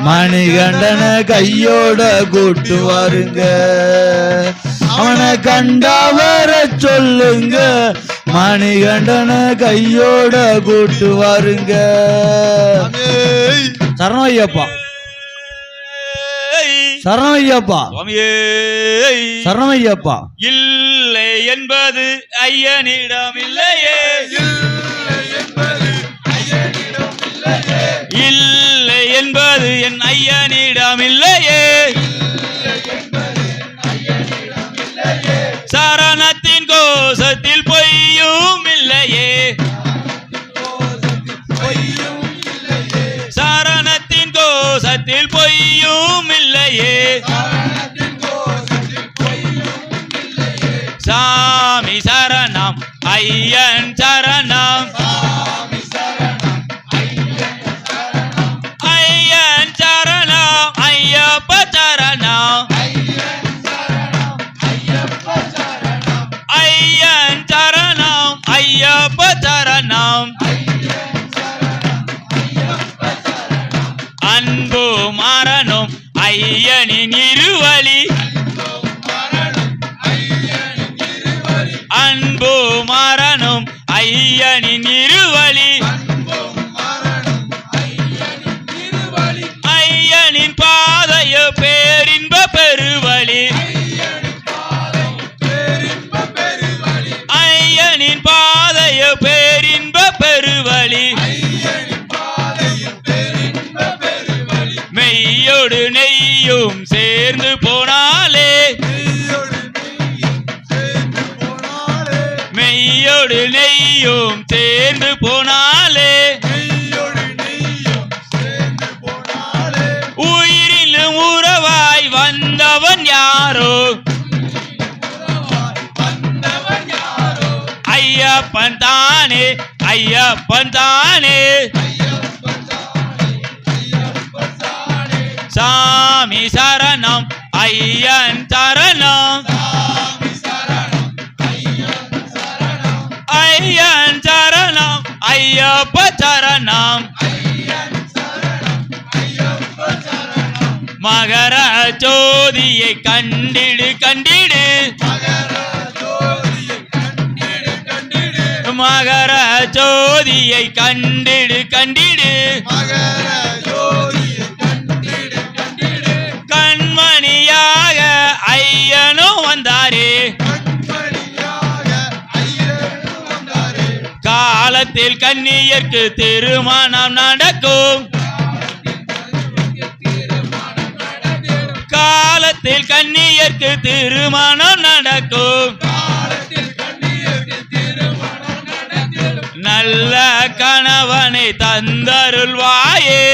மணிகண்டன கையோட கூட்டு வாருங்க அவனை கண்டா வர சொல்லுங்க மணிகண்டன கையோட கூட்டு வாருங்க சரணம் ஐயப்பா சரணம் ஐயப்பா சரணம் ஐயப்பா இல்லை என்பது ஐயனிடம் இல்லையே இல்லை என்பது என் ஐயனிடம் இல்லையே சரணத்தின் கோஷத்தில் பொய்யும் இல்லையே சரணத்தின் கோஷத்தில் பொய்யும் இல்லையே சாமி சரணம் ஐயன் சரணம் ஐயன் சரணம் ஐயப்ப சரணம் ஐயன் சரணம் ஐயப்ப சரணம் அன்பு மரணம் ஐயனின் இருவழி அன்பு மரணம் ஐயனின் இருவழி ஐயனின் பாதைய பேரின்ப பெருவழி ஐயனின் பாதைய பேரின்ப பெருவழி மெய்யோடு நெய்யும் சேர்ந்து போனாலே மெய்யோடு நெய்யும் சேர்ந்து போனாலே உயிரிலும் உறவாய் வந்தவன் யாரோ ஐயப்பன் தானே ஐயப்பன் தானே சாமி சரணம் ஐயன் சரணம் ஐயன் சரணம் ஐயப்ப சரணம் மகர ஜோதியை கண்டிடு கண்டிடு மகர ஜோதியை கண்டிடு கண்டிடு கண்மணியாக ஐயனும் வந்தாரே காலத்தில் கன்னியர்க்கு திருமணம் நடக்கும் காலத்தில் கன்னியர்க்கு திருமணம் நடக்கும் நல்ல கணவனை தந்தருள்வாயே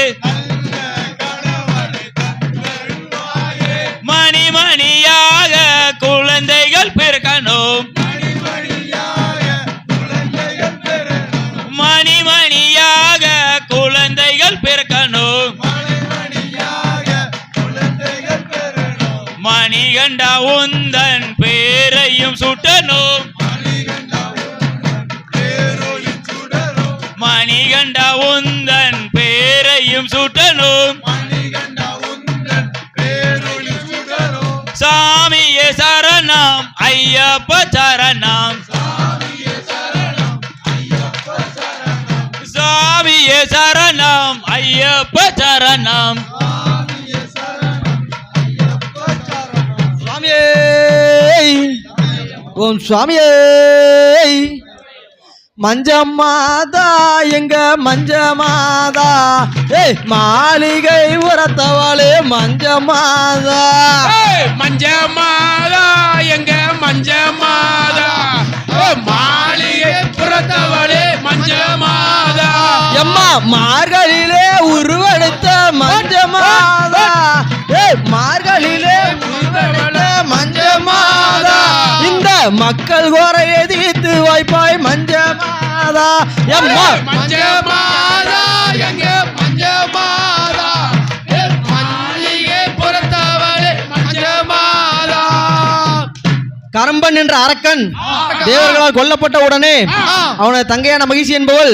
மணிமணியாக குழந்தைகள் பிறக்கணும் மணிமணியாக குழந்தைகள் பிறக்கணும் மணிகண்டா உந்தன் பேரையும் சுட்டணும் மணிகண்டா உந்தன் பேரையும் சுட்டணும் சாமியே சரணம் ஐயப்ப சரணம் சாமியே சரணம் ஐயப்ப சரணம் சுவாமியே ஓம் சுவாமியே மஞ்சமாதா எங்க மஞ்சமாதா மாளிகை உரத்தவாளே மஞ்சமாதா மஞ்சமாதா எங்க மஞ்சமாதா மாளிகை புறத்தவளே மஞ்சமாதா எம்மா மார்கழியிலே உருவெடுத்த மஞ்சமாதா மார்கழியிலே உருவெடுத்த மஞ்சமாதா இந்த மக்கள் குறையை தீர்த்து வைப்பாய் மஞ்சமாதா எம்மா மஞ்சமாதா எங்க மஞ்சமாதா மாளிகை புறத்தவளே மஞ்சமாதா கரம்ப கம்பன் என்ற அரக்கன் தேவர்களால் கொல்லப்பட்ட உடனே அவனது தங்கையான மகிழ்ச்சி என்பவள்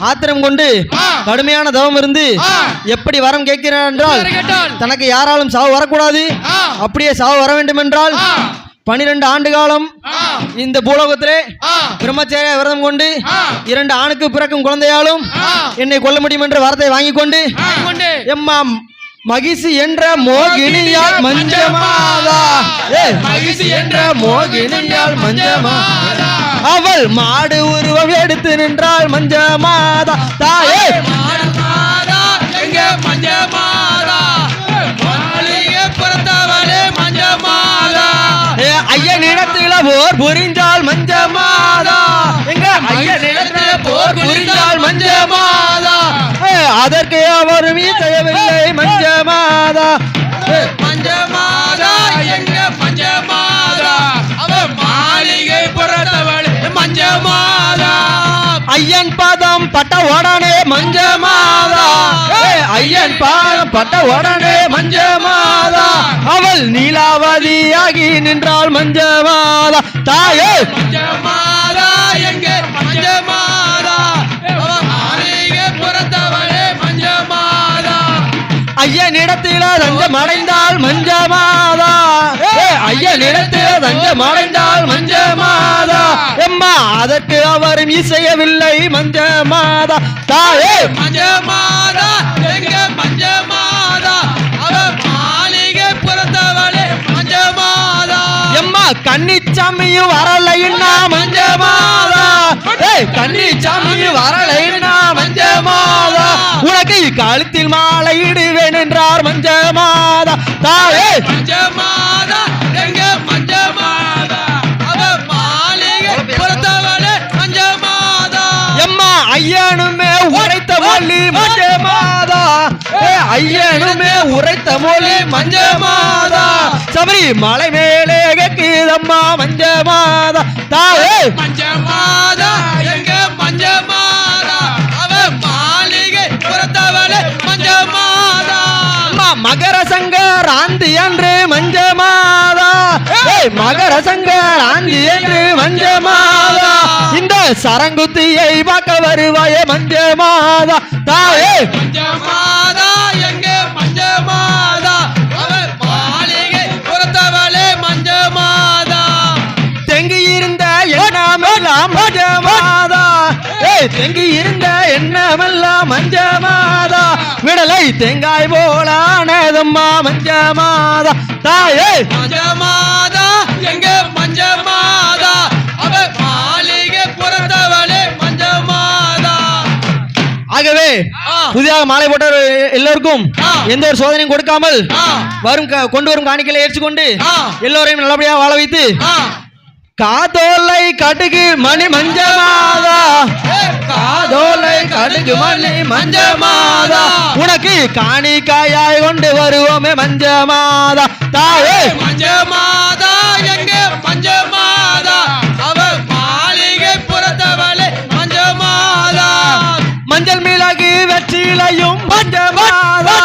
ஆத்திரம் கொண்டு கடுமையான தவம் இருந்து எப்படி வரம் கேட்கிறான் என்றால் தனக்கு யாராலும் சாவு வரக்கூடாது, அப்படியே சாவு வர வேண்டும் என்றால் 12 ஆண்டு காலம் இந்த பூலோகத்திலே பிரம்மச்சரிய விரதம் கொண்டு 2 ஆணுக்கு பிறக்கும் குழந்தையாலும் என்னை கொல்ல முடியும் என்ற வரத்தை வாங்கி கொண்டு எம்மா மகிழ்ச்சி என்ற மோகினியால் மஞ்சமாதா, மகிழ்ச்சி என்ற மோகினியால் மஞ்சமாதா, அவள் மாடு உருவம் எடுத்து நின்றாள் மஞ்சமாதா தாயே ஐயனிடத்தில போர் புரிந்தால் மஞ்சமாதா, எங்க ஐயனிடத்தில போர் புரிந்தால் மஞ்சமாதா, அதற்கு அவரும் செய்யவில்லை மஞ்சமாதா, மஞ்சமாதா எங்க மஞ்சமாதா அவ மாளிகை புறத்தவள் மஞ்சமாதா, ஐயன் பாதம் பட்ட உடனே மஞ்சமாதா, ஐயன் பாதம் பட்ட உடனே மஞ்சமாதா, அவள் நீலாவதியாகி நின்றாள் மஞ்சமாதா தாயே மஞ்சமாதா எங்க மஞ்சமாதா அவ மாளிகை புறத்தவளே மஞ்சமாதா, ஐயனிடத்தில தஞ்சம் அடைந்தாள் மஞ்சமாதா, ஐயனிடத்தில தஞ்சம் அடைந்தாள் மஞ்சமாதா, எம்மா அதற்கு அவரும் இசையவில்லை மஞ்சமாதா தாயே மஞ்சமாதா எங்க மஞ்சமாதா அவ மாளிகை புறத்தவளே மஞ்சமாதா, எம்மா கன்னிச்சாமியும் வரலைன்னா மஞ்சமாதா, கன்னிச்சாமியும் வரலைன்னா மஞ்சமாதா, உனக்கு கழுத்தில் மாலை இடுவேன் என்றார் மஞ்சமாதா தாயே மஞ்சமாதா எங்க மஞ்சமாதா அவ மாளிகை புறத்தவளே மஞ்சமாதா, எம்மா ஐயனுமே உரைத்த மொழி மஞ்சமாதா, ஐயனுமே உரைத்த மொழி மஞ்சமாதா, சபரி மலை மேலே கேக்குதம்மா மஞ்சமாதா தாயே மஞ்சமாதா எங்க மஞ்சமாதா அவ மாளிகை புறத்தவளே மஞ்சமாதா, மகர சங்கராந்தி என்று மஞ்சமாதா, மகர சங்கராந்தி என்று மஞ்சமாதா, இந்த சரங்குத்தியை பார்க்க வருவாயே மஞ்சமாதா தாயே மஞ்சமாதா எங்க மஞ்சமாதா அவ மாளிகை புறத்தவளே மஞ்சமாதா, தெங்கி இருந்த எண்ணமெல்லாம் மஞ்சமாதா, தெங்கி இருந்த எண்ணமெல்லாம் மஞ்சமாதா, விடலை தேங்காய் போலானதம்மா மஞ்சமாதா தாயே மஞ்சமாதா எங்க மஞ்சமாதா அவ மாளிகை புறத்தவளே மஞ்சமாதா, ஆகவே புதிதாக மாலை போட்ட எல்லோருக்கும் எந்த ஒரு சோதனையும் கொடுக்காமல் கொண்டு வரும் காணிக்கையை ஏற்றுக்கொண்டு எல்லோரையும் நல்லபடியாக வாழ வைத்து காதோலை கடுகு மணி மஞ்சமாதா, காதோலை கடுகு மணி மஞ்சமாதா, உனக்கு காணிக்காயாய் கொண்டு வருவோமே மஞ்சமாதா தாயே மஞ்சமாதா எங்க மஞ்சமாதா அவ மாளிகை புறத்தவளே மஞ்சமாதா, மஞ்சள் மிளகு வெற்றிலையும் மஞ்சமாதா,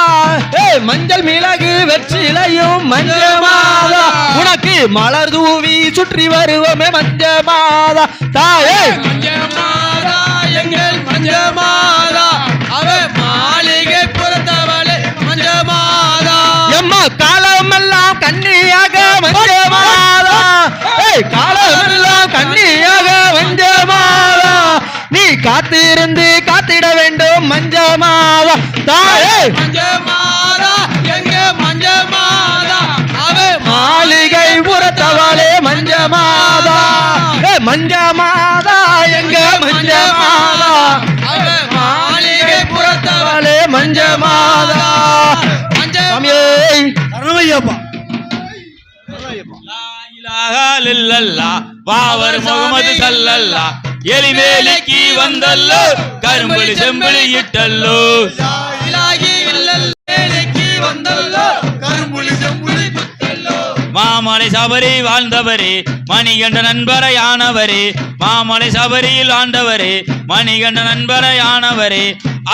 மஞ்சள் மிளகு வெற்றிலையும் மஞ்சமாதா, உனக்கு மலர் தூவி சுற்றி வருவோமே மஞ்சமாதா தாயே மஞ்சமாதா எங்கள் மஞ்சமாதா அவ மாளிகை புறத்தவளே மஞ்சமாதா, எம்மா காலமெல்லாம் கன்னியாக மஞ்சமாதா, காலமெல்லாம் கன்னியாக மஞ்சமாதா, நீ காத்திருந்து காத்திட வேண்டும் மஞ்சமாதா தாயே மஞ்சமாதா எங்க மஞ்சமாதா அவ மாளிகை புறத்தவளே மஞ்சமாதா, மஞ்சமாதா எங்க மஞ்சமாதா அவ மாளிகை புறத்தவளே அவளே மஞ்சமாதா சாமியே சரணமையப்பா பாவர் முகமது சல்லல்லா எலிமேலிக்கு வந்தல்லோ கரும்புலி செம்புலி இட்டல்லோ இலாகி இல்லல்லேலிக்கு வந்தல்லோ கரும்புலி செம்புலி குத்தல்லோ மாமலை சபரி வாழ்ந்தவரே மணிகண்ட நண்பரையானவரே மாமலை சபரியில் ஆண்டவரே மணிகண்ட நண்பரையானவரே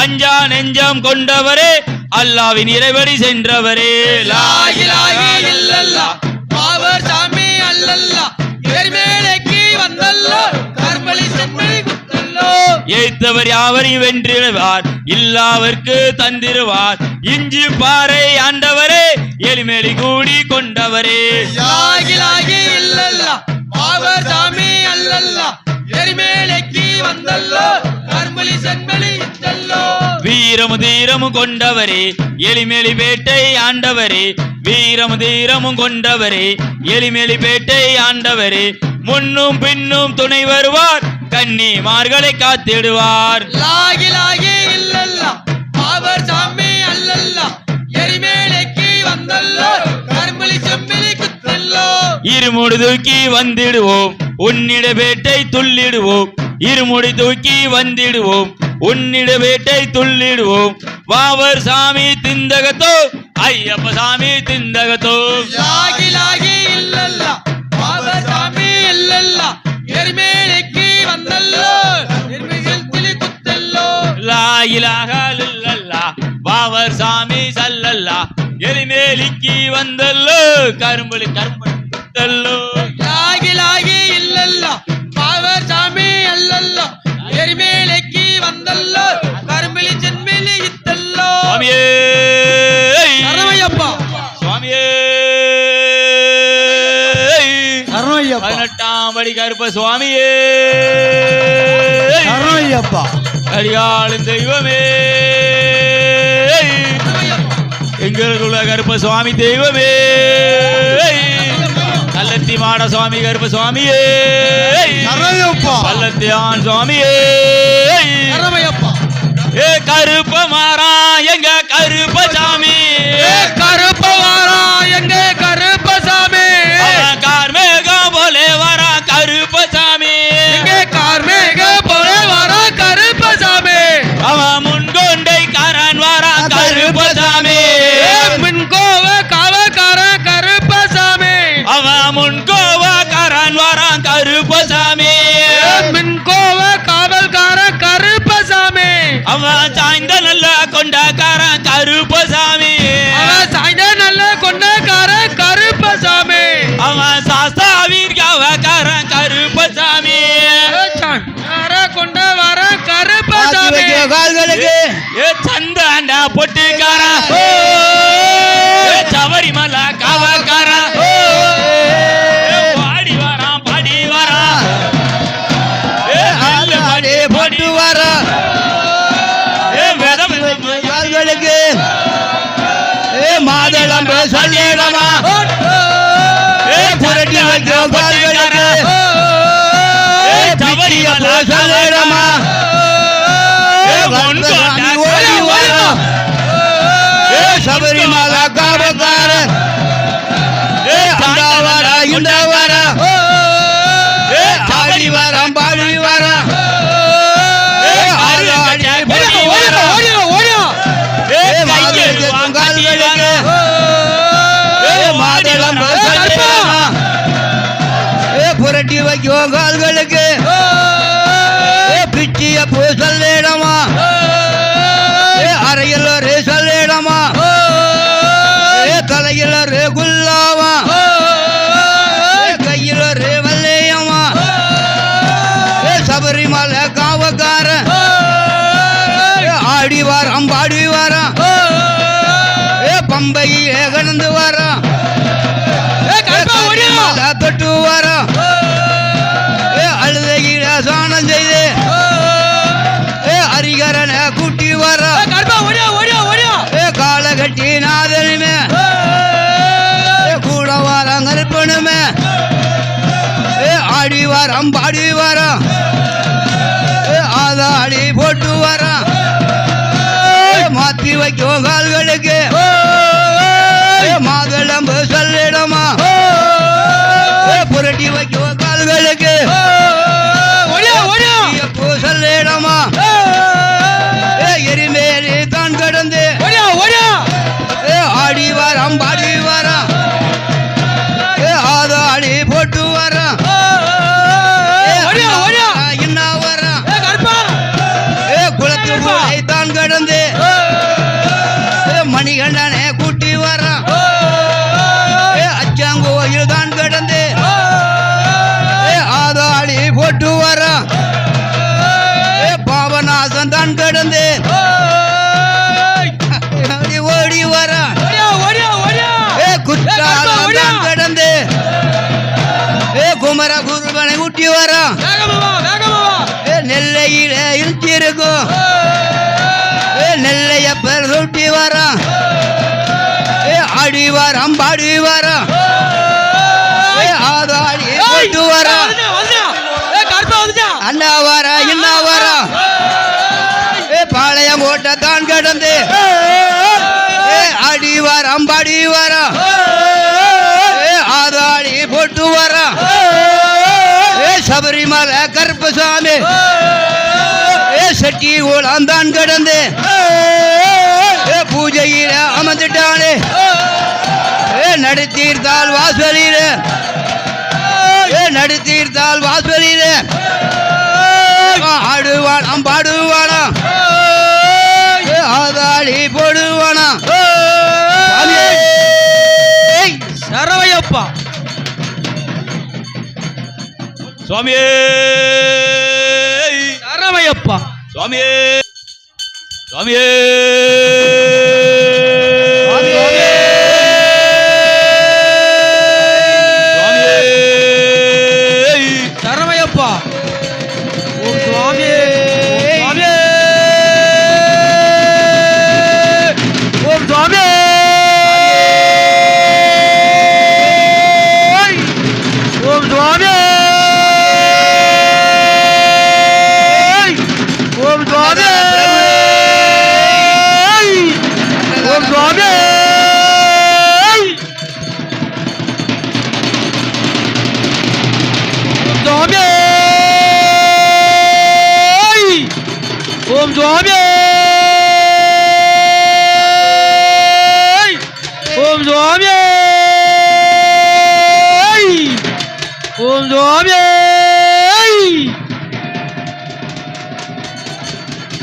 அஞ்சா நெஞ்சம் கொண்டவரே அல்லாவின் இறைவடி சென்றவரே லா இலாஹ இல்லல்லா பாவர் சாமி அல்லல்லா ஏத்தவர் யாவரையும் வென்றிடுவார் இல்லாவர்க்கு தந்திருவார் இஞ்சி பாறை ஆண்டவரே எலிமேலி கூடி கொண்டவரே லாகி இல்லல்லா பாவர் சாமி அல்லல்லா எரிமேலைக்கு வந்தல்லோ கர்மலி சென்மலி இத்தல்லோ வீரமு தீரமும் கொண்டவரே எலிமேலி பேட்டை ஆண்டவரே வீரமு தீரமும் கொண்டவரே எலிமேலி பேட்டை ஆண்டவரே முன்னும் பின்னும் துணை வருவார் கன்னிமார்களை காத்திடுவார் லாகி இல்லல்லா பாவர் சாமி அல்லல்லா எரிமேலைக்கு வந்தல்லோ கர்மலி சென்மலி குத்தல்லோ இருமுடி தூக்கி வந்திடுவோம் உன்னிட பேட்டை துள்ளிடுவோம் இருமுடி தூக்கி வந்திடுவோம் உன்னிட பேட்டை துள்ளிடுவோம் வாவர் சாமி திந்தகத்தோ ஐயப்ப சாமி திந்தகத்தோ லாகி இல்லல்லா பாவர் சாமி அல்லல்லா எரிமேலைக்கு வந்தல்லோ எரிமேல் குத்தல்லோ லா இலாஹ இல்லல்லாஹ் வாவர் சாமி சல்லல்லா எரிமேலிக்கு வந்தல்லோ கரும்புலி குத்தல்லோ லாகி இல்லல்லா பாவர் சாமி அல்லல்லா எரிமேலைக்கு வந்தல்லோ கர்மலி சென்மலி இத்தல்லோ சுவாமியே சரணையப்பா சுவாமியே சரணையப்பா 18ஆம் படி கருப்ப சுவாமியே சரணையப்பா அடியாளும் தெய்வமே எங்களுக்குள்ள கருப்ப சுவாமி தெய்வமே கள்ளத்தி மாட சுவாமி கருப்ப சுவாமியே பள்ளத்தியான் சுவாமியே ஏ கருப்ப மாறா எங்க கருப்ப சாமி கருப்ப வாரா எங்க கருப்ப சாமி கார்மேகம் போலே வரா கருப்ப சாமி எங்க கார்மேக போல வாரா கருப்ப சாமி அவன் முன்கொண்டை காரன் வரா கருப்ப சாமி மின்கோவ காவக்கார கருப்ப சாமி அவன் முன்கோவக்காரன் வரா கருப்ப சாமி மின்கோவ காவல்கார கருப்ப சாமி அவன் சாய்ந்த நல்ல கொண்டக்காரன் கருப்ப சாமி அவன் சாய்ந்த நல்ல கொண்டக்கார கருப்ப சாமி அவன் சாஸ்தாவின் காவக்காரன் கருப்ப சாமி கொண்ட வர கருப்ப சாமி ஏ சந்தாண்ட பொட்டுக்காரன் சபரிமலை காவக்காரன் பாடி வரான் பாடி வரான் பாடி பாடி வர வேதம் மாதளம் சொல்லிடமா புரட்டி வைக்கும் சபரிமலை சொல்லிடமா சபரிமலை காவக்கார அந்த வர இந்த வர ஆடி வரம் பாடி வர மாதளம் புரட்டி வைக்கும் கால்களுக்கு பிச்சிய பூ சொல்லிடமா அறையில் ஒரு சொல்லிடமா தலையில் ஒரு குல்லாமா கையில் ஒரு வல்லையம்மா சபரிமலை காவக்கார ஆடி வாரம் பாடி வாரம் பம்பையிலே கடந்து வாரம் தொட்டு வாரம் அழுதையில சாணம் செய்து அரிகரனை கூட்டி வாரம் கால கட்டி நாதனுமே கூட வாரம் கருப்பனுமே ஆடி வாரம் பாடி வாரம் ஆதாடி போட்டு வாரம் மாத்தி வைக்கும் கால்களுக்கு மாதளம்பு சொல்லிடமா புரட்டி வைக்கும் கால்களுக்கு பூ சொல்லிடமா எரிமேலி தான் கடந்து ஆடி வாரம் பாடி வாரம் ஆதாடி போட்டு வாரம் என்ன வாரம் குளத்து பூனை தான் கடந்து மணிகண்டனே வரம் ஆடி வரம் பாடி வரம் ஆதாடி போட்டு வரம் அண்ணா வரம் என்ன வரம் பாளையம் ஓட்ட தான் கடந்து ஆடி வரம் பாடி வரம் ஆதாடி போட்டு வரம் சபரிமலை கருப்பசாமி செட்டி கோலம் தான் கடந்து பூஜையில அமர்ந்துட்டானே நடுத்தீர்த்தால் வாசலில நடுத்தீர்த்தால் வாசலில ஆடுவானாம் பாடுவானாம் ஆதாளி போடுவானாம் சரவையப்பா சுவாமியே சரவையப்பா சுவாமியே சுவாமியே சரவையப்பா ஓம் சுவாமியே ஓம் சுவாமியே ஓம் சுவாமியே ஓம் சுவாமியே ஓம் சுவாமியே ஓம் சுவாமியே ஓம் சுவாமியே ஓம் சுவாமியே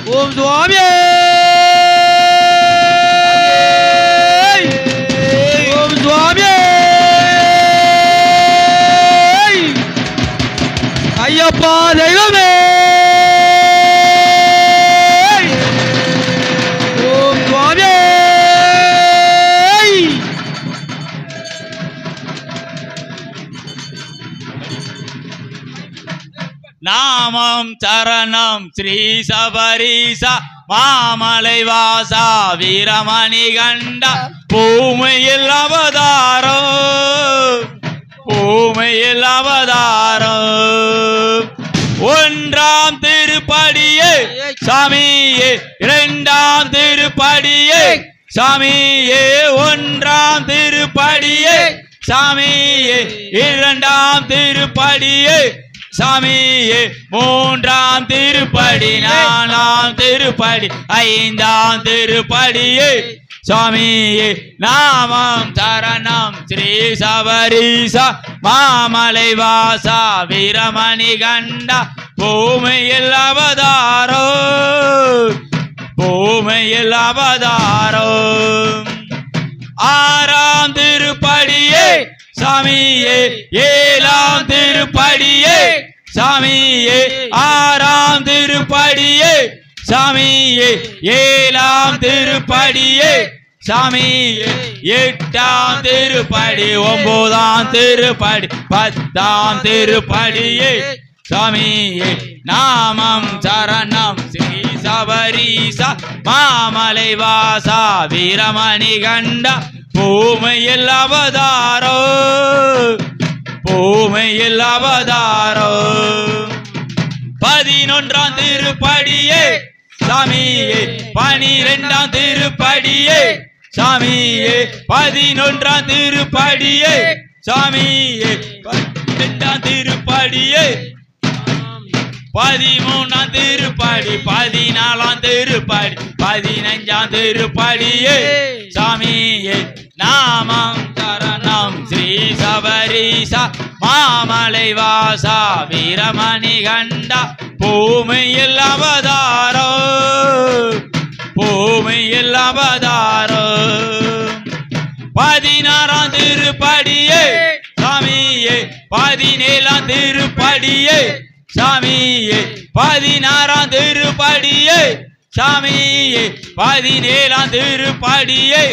ஓம் சுவாமியே ஓம் சுவாமியே ஐயப்பா தெய்வமே ஓம் சுவாமியே நாமம் சரணம் ஸ்ரீ சபரீசா மாமலை வாசா வீரமணி கண்டா பூமியில் அவதாரோ பூமியில் அவதாரோ ஒன்றாம் திருப்படியே சாமியே இரண்டாம் திருப்படியே சாமியே ஒன்றாம் திருப்படியே சாமியே இரண்டாம் திருப்படியே சாமியே மூன்றாம் திருப்படி நாலாம் திருப்படி ஐந்தாம் திருப்படியே சாமியே நாமம் சரணம் ஸ்ரீ சபரீசா மாமலை வாசா வீரமணி கண்டா பூமியில் அவதாரோ பூமியில் அவதாரோ ஆறாம் திருப்படியே சாமியே ஏழாம் திருப்படியே சாமியே ஆறாம் திருப்படியே சாமியே ஏழாம் திருப்படியே சாமியே எட்டாம் திருப்படி ஒன்பதாம் திருப்படி பத்தாம் திருப்படியே சாமியே நாமம் சரணம் ஸ்ரீ சபரீசா மாமலை வாசா வீரமணி கண்டா பூமியில் அவதாரோ பூமியில் அவதாரோ 11ஆம் திருப்படியே சாமியே 12ஆம் திருப்படியே சாமியே 11ஆம் திருப்படியே சாமியே 12ஆம் திருப்படியே 13ஆம் திருப்படி 14ஆம் திருப்படி 15ஆம் திருப்படியே சாமியே நாமம் சரணம் ஸ்ரீ சபரீசா மாமலை வாசா வீரமணி கண்டா பூமியில் அவதாரோ பூமியில் அவதாரோ 16ஆம் திருப்படியே சாமியே 17ஆம் திருப்படியே சாமியே 16ஆம் திருப்படியே சாமியே 17ஆம் திருப்படியே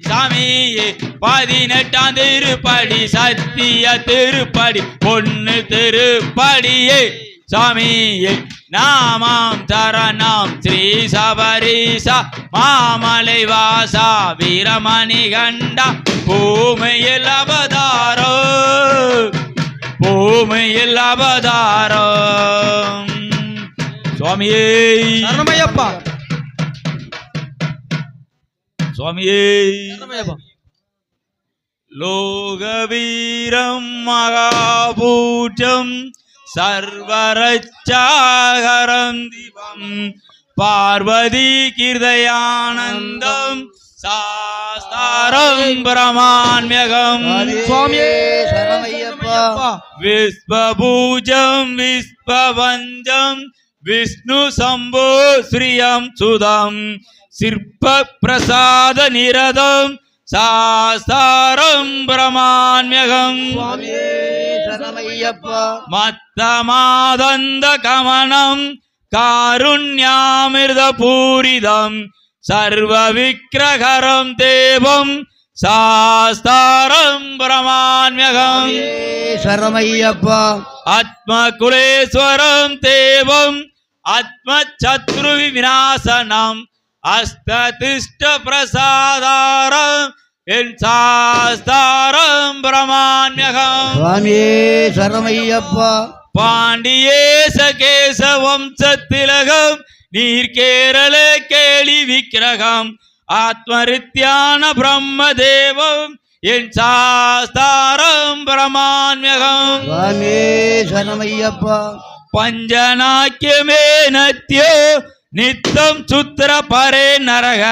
சாமியே 18ஆம் திருப்படி சத்திய திருப்படி பொன்னு திருப்படியே சாமியே நாமாம் சரணம் ஸ்ரீ சபரீச மாமலை வாசா வீரமணி கண்டா பூமியில் அவதாரோ பூமியில் அவதாரோ சுவாமியே சரணமையப்பா சுவாமியே சரணமையப்பா லோகவீரம் மகாபூஜம் சர்வரச்சாகரம் திவம் பார்வதி கீர்தயானந்தம் சாஸ்தாரம் பிரமாண்யகம் சுவாமியே சரணமையப்பா விஸ்வபூஜம் விஸ்வவஞ்சம் விஷ்ணு சம்போ ஸ்ரீயம் சுதம் சிற்ப பிரசாத நிரதம் சாஸ்தாரம் பிரமாண்யகம் சுவாமியே சரணமையப்பா மத்தமாதந்த கமனம் காருண்யாமிர்த பூரிதம் சர்வ விக்கிரகரம் தேவம் சாஸ்தாரம் பிரமாண்யகம் சரணமையப்பா ஆத்மகுலேஸ்வரம் தேவம் ஆத்மசத்ரு விநாசனம் அஸ்திஷ்ட பிரசாதாரம் என் சாஸ்தாரம் பிரமாண்யகம் சுவாமியே சரணமையப்பா பாண்டியேச கேச வம்சத்திலகம் நீர் கேரள கேளி விக்கிரகம் ஆத்மரித்யான பிரம்மதேவம் என் சாஸ்தாரம் பிரமாண்யகம் சுவாமியே சரணமையப்பா பஞ்சநாக்கியமே நத்யோ நித்தம் சுத்திர பரே நரக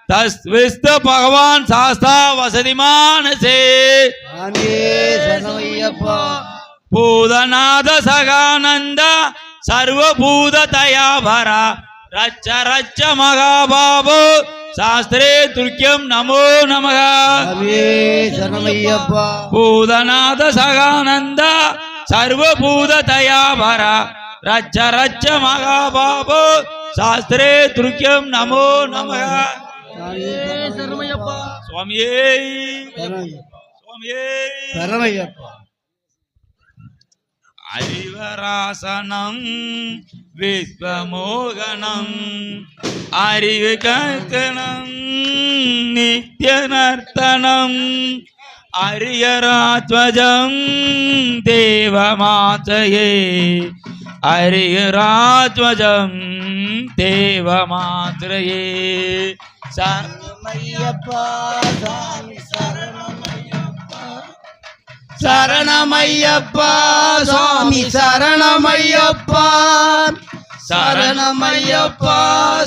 தஸ்விஸ்த பகவான் சாஸ்தா வசதி மானசே சுவாமியே சரணமையப்பா பூதநாத சகானந்த சர்வபூத தயாபரா ரச்ச ரச்ச மகாபாபோ சாஸ்திரே துர்க்கியம் நமோ நமக சுவாமியே சரணமையப்பா பூதநாத சகானந்த சர்வபூத தயாபரா ரச்ச ரச்ச மகாபாபோ சாஸ்திரே துர்க்கியம் நமோ நமக சரணமையப்பா சுவாமியே சுவாமியே சரணமையப்பா அறிவராசனம் விஸ்வமோகனம் அறிவு கர்த்தனம் நித்ய நர்த்தனம் அரியராத்வஜம் தேவமாதயே அரியராத்வஜம் தேவமாத்ரயே சரணமையப்பா சாமி சரணமையப்பா சரணமையப்பா சுவாமி சரணமையப்பா சரணமையப்பா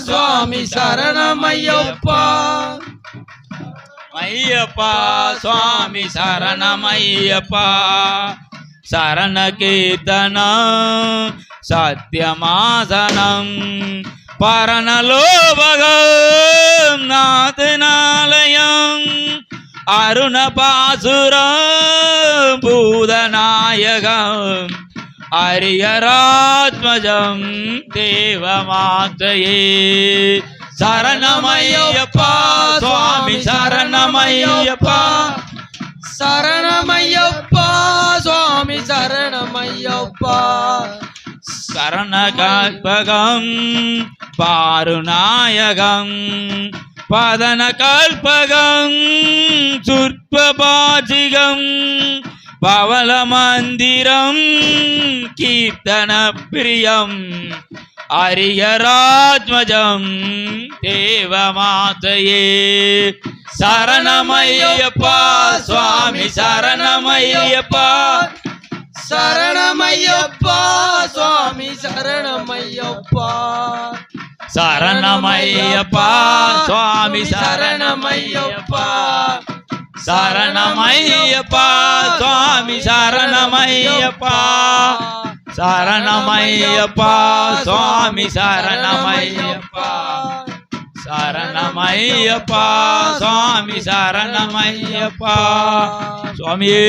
சுவாமி சரணமையப்பா மையப்பா சுவாமி சரணமையப்பா சரண கீர்த்தனம் சத்தியமாசனம் பரணலோபகம் நாதனாலயம் அருணபாசுரம் பூதநாயகம் அரியராத்மஜம் தேவமாத்தையே சரணமையப்பா சுவாமி சரணமையப்பா சரணமையப்பா சுவாமி சரணமையப்பா சரணகல்பகம் பாருநாயகம் பதன கல்பகம் சுற்பபாஜிகம் பவள மந்திரம் கீர்த்தன பிரியம் அரியராத்மஜம் தேவமாதையே சரணமையப்பா சுவாமி சரணமையப்பா சரணமையப்பா சுவாமி சரணமையப்பா சரணமையப்பா சுவாமி சரணமையப்பா சரணமையப்பா சுவாமி சரணமையப்பா சரணமையப்பா சுவாமி சரணமையப்பா சரணமையப்பா சுவாமி சரணமையப்பா சுவாமியே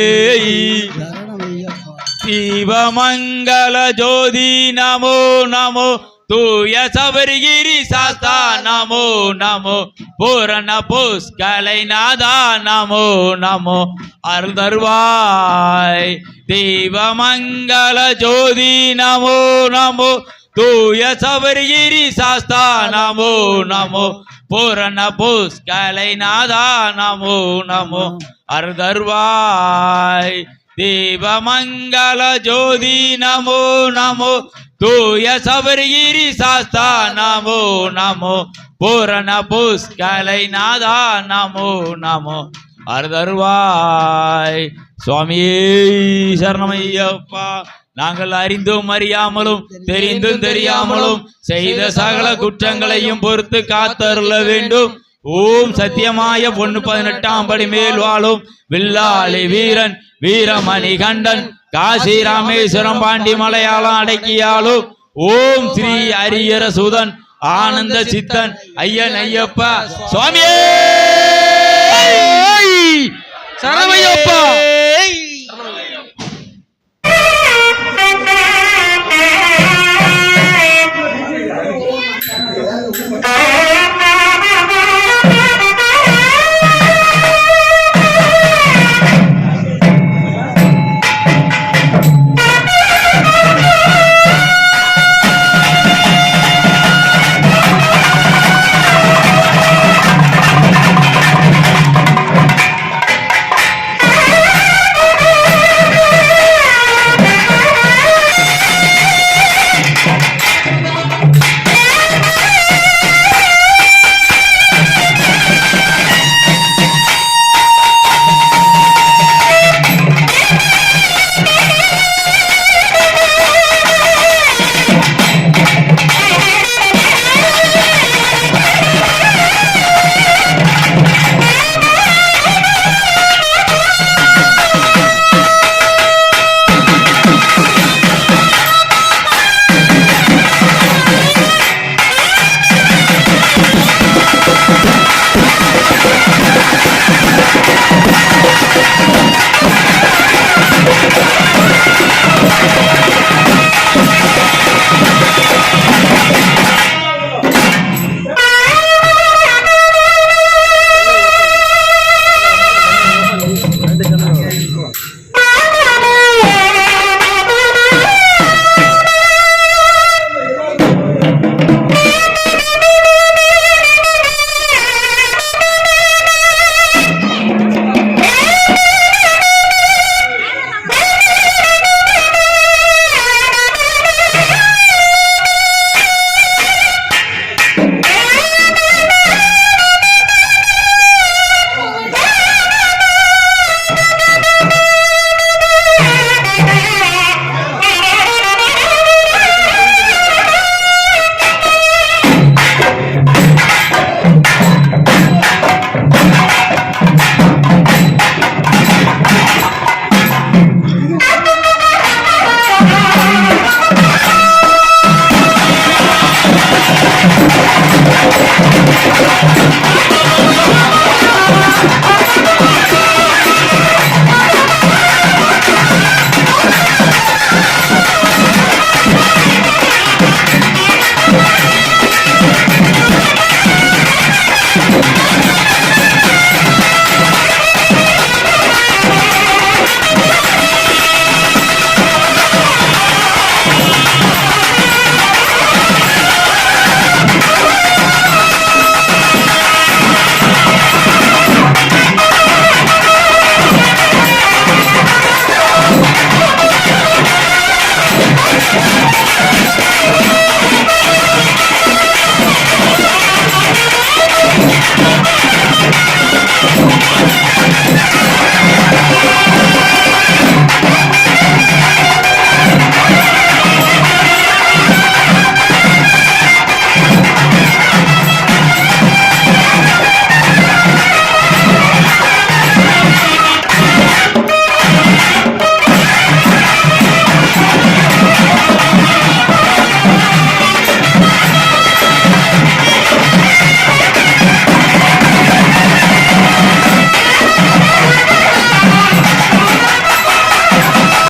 சரணமையப்பா சிவமங்கள ஜோதி நமோ நமோ தூய சபரிகிரி சாஸ்தா நமோ நமோ பூரண புஷ்கலை நாதா நமோ நமோ அருள் தருவாய் தீபமங்கல ஜோதி நமோ நமோ தூய சபரிகிரி சாஸ்தா நமோ நமோ பூரண புஷ்கலை நாதா நமோ நமோ அருள் தருவாய் தீபமங்கல ஜோதி நமோ நமோ தூய சபரிகிரி சாஸ்தா நமோ நமோ பூரண புஷ்கலை நாதா நமோ நமோ அருள் தருவாய் சுவாமியே சரணமையப்பா. நாங்கள் அறிந்தும் அறியாமலும் தெரிந்தும் தெரியாமலும் செய்த சகல குற்றங்களையும் பொறுத்து காத்தருள வேண்டும். ஓம் சத்தியமாய பொண்ணு 18ஆம் படி மேல் வாழும் வில்லாளி வீரன் வீரமணி கண்டன் காசி ராமேஸ்வரம் பாண்டி மலையாளம் அடக்கியாலும் ஓம் ஸ்ரீ ஹரியர சுதன் ஆனந்த சித்தன் ஐயன் ஐயப்பா சுவாமியே சரணமையப்பா.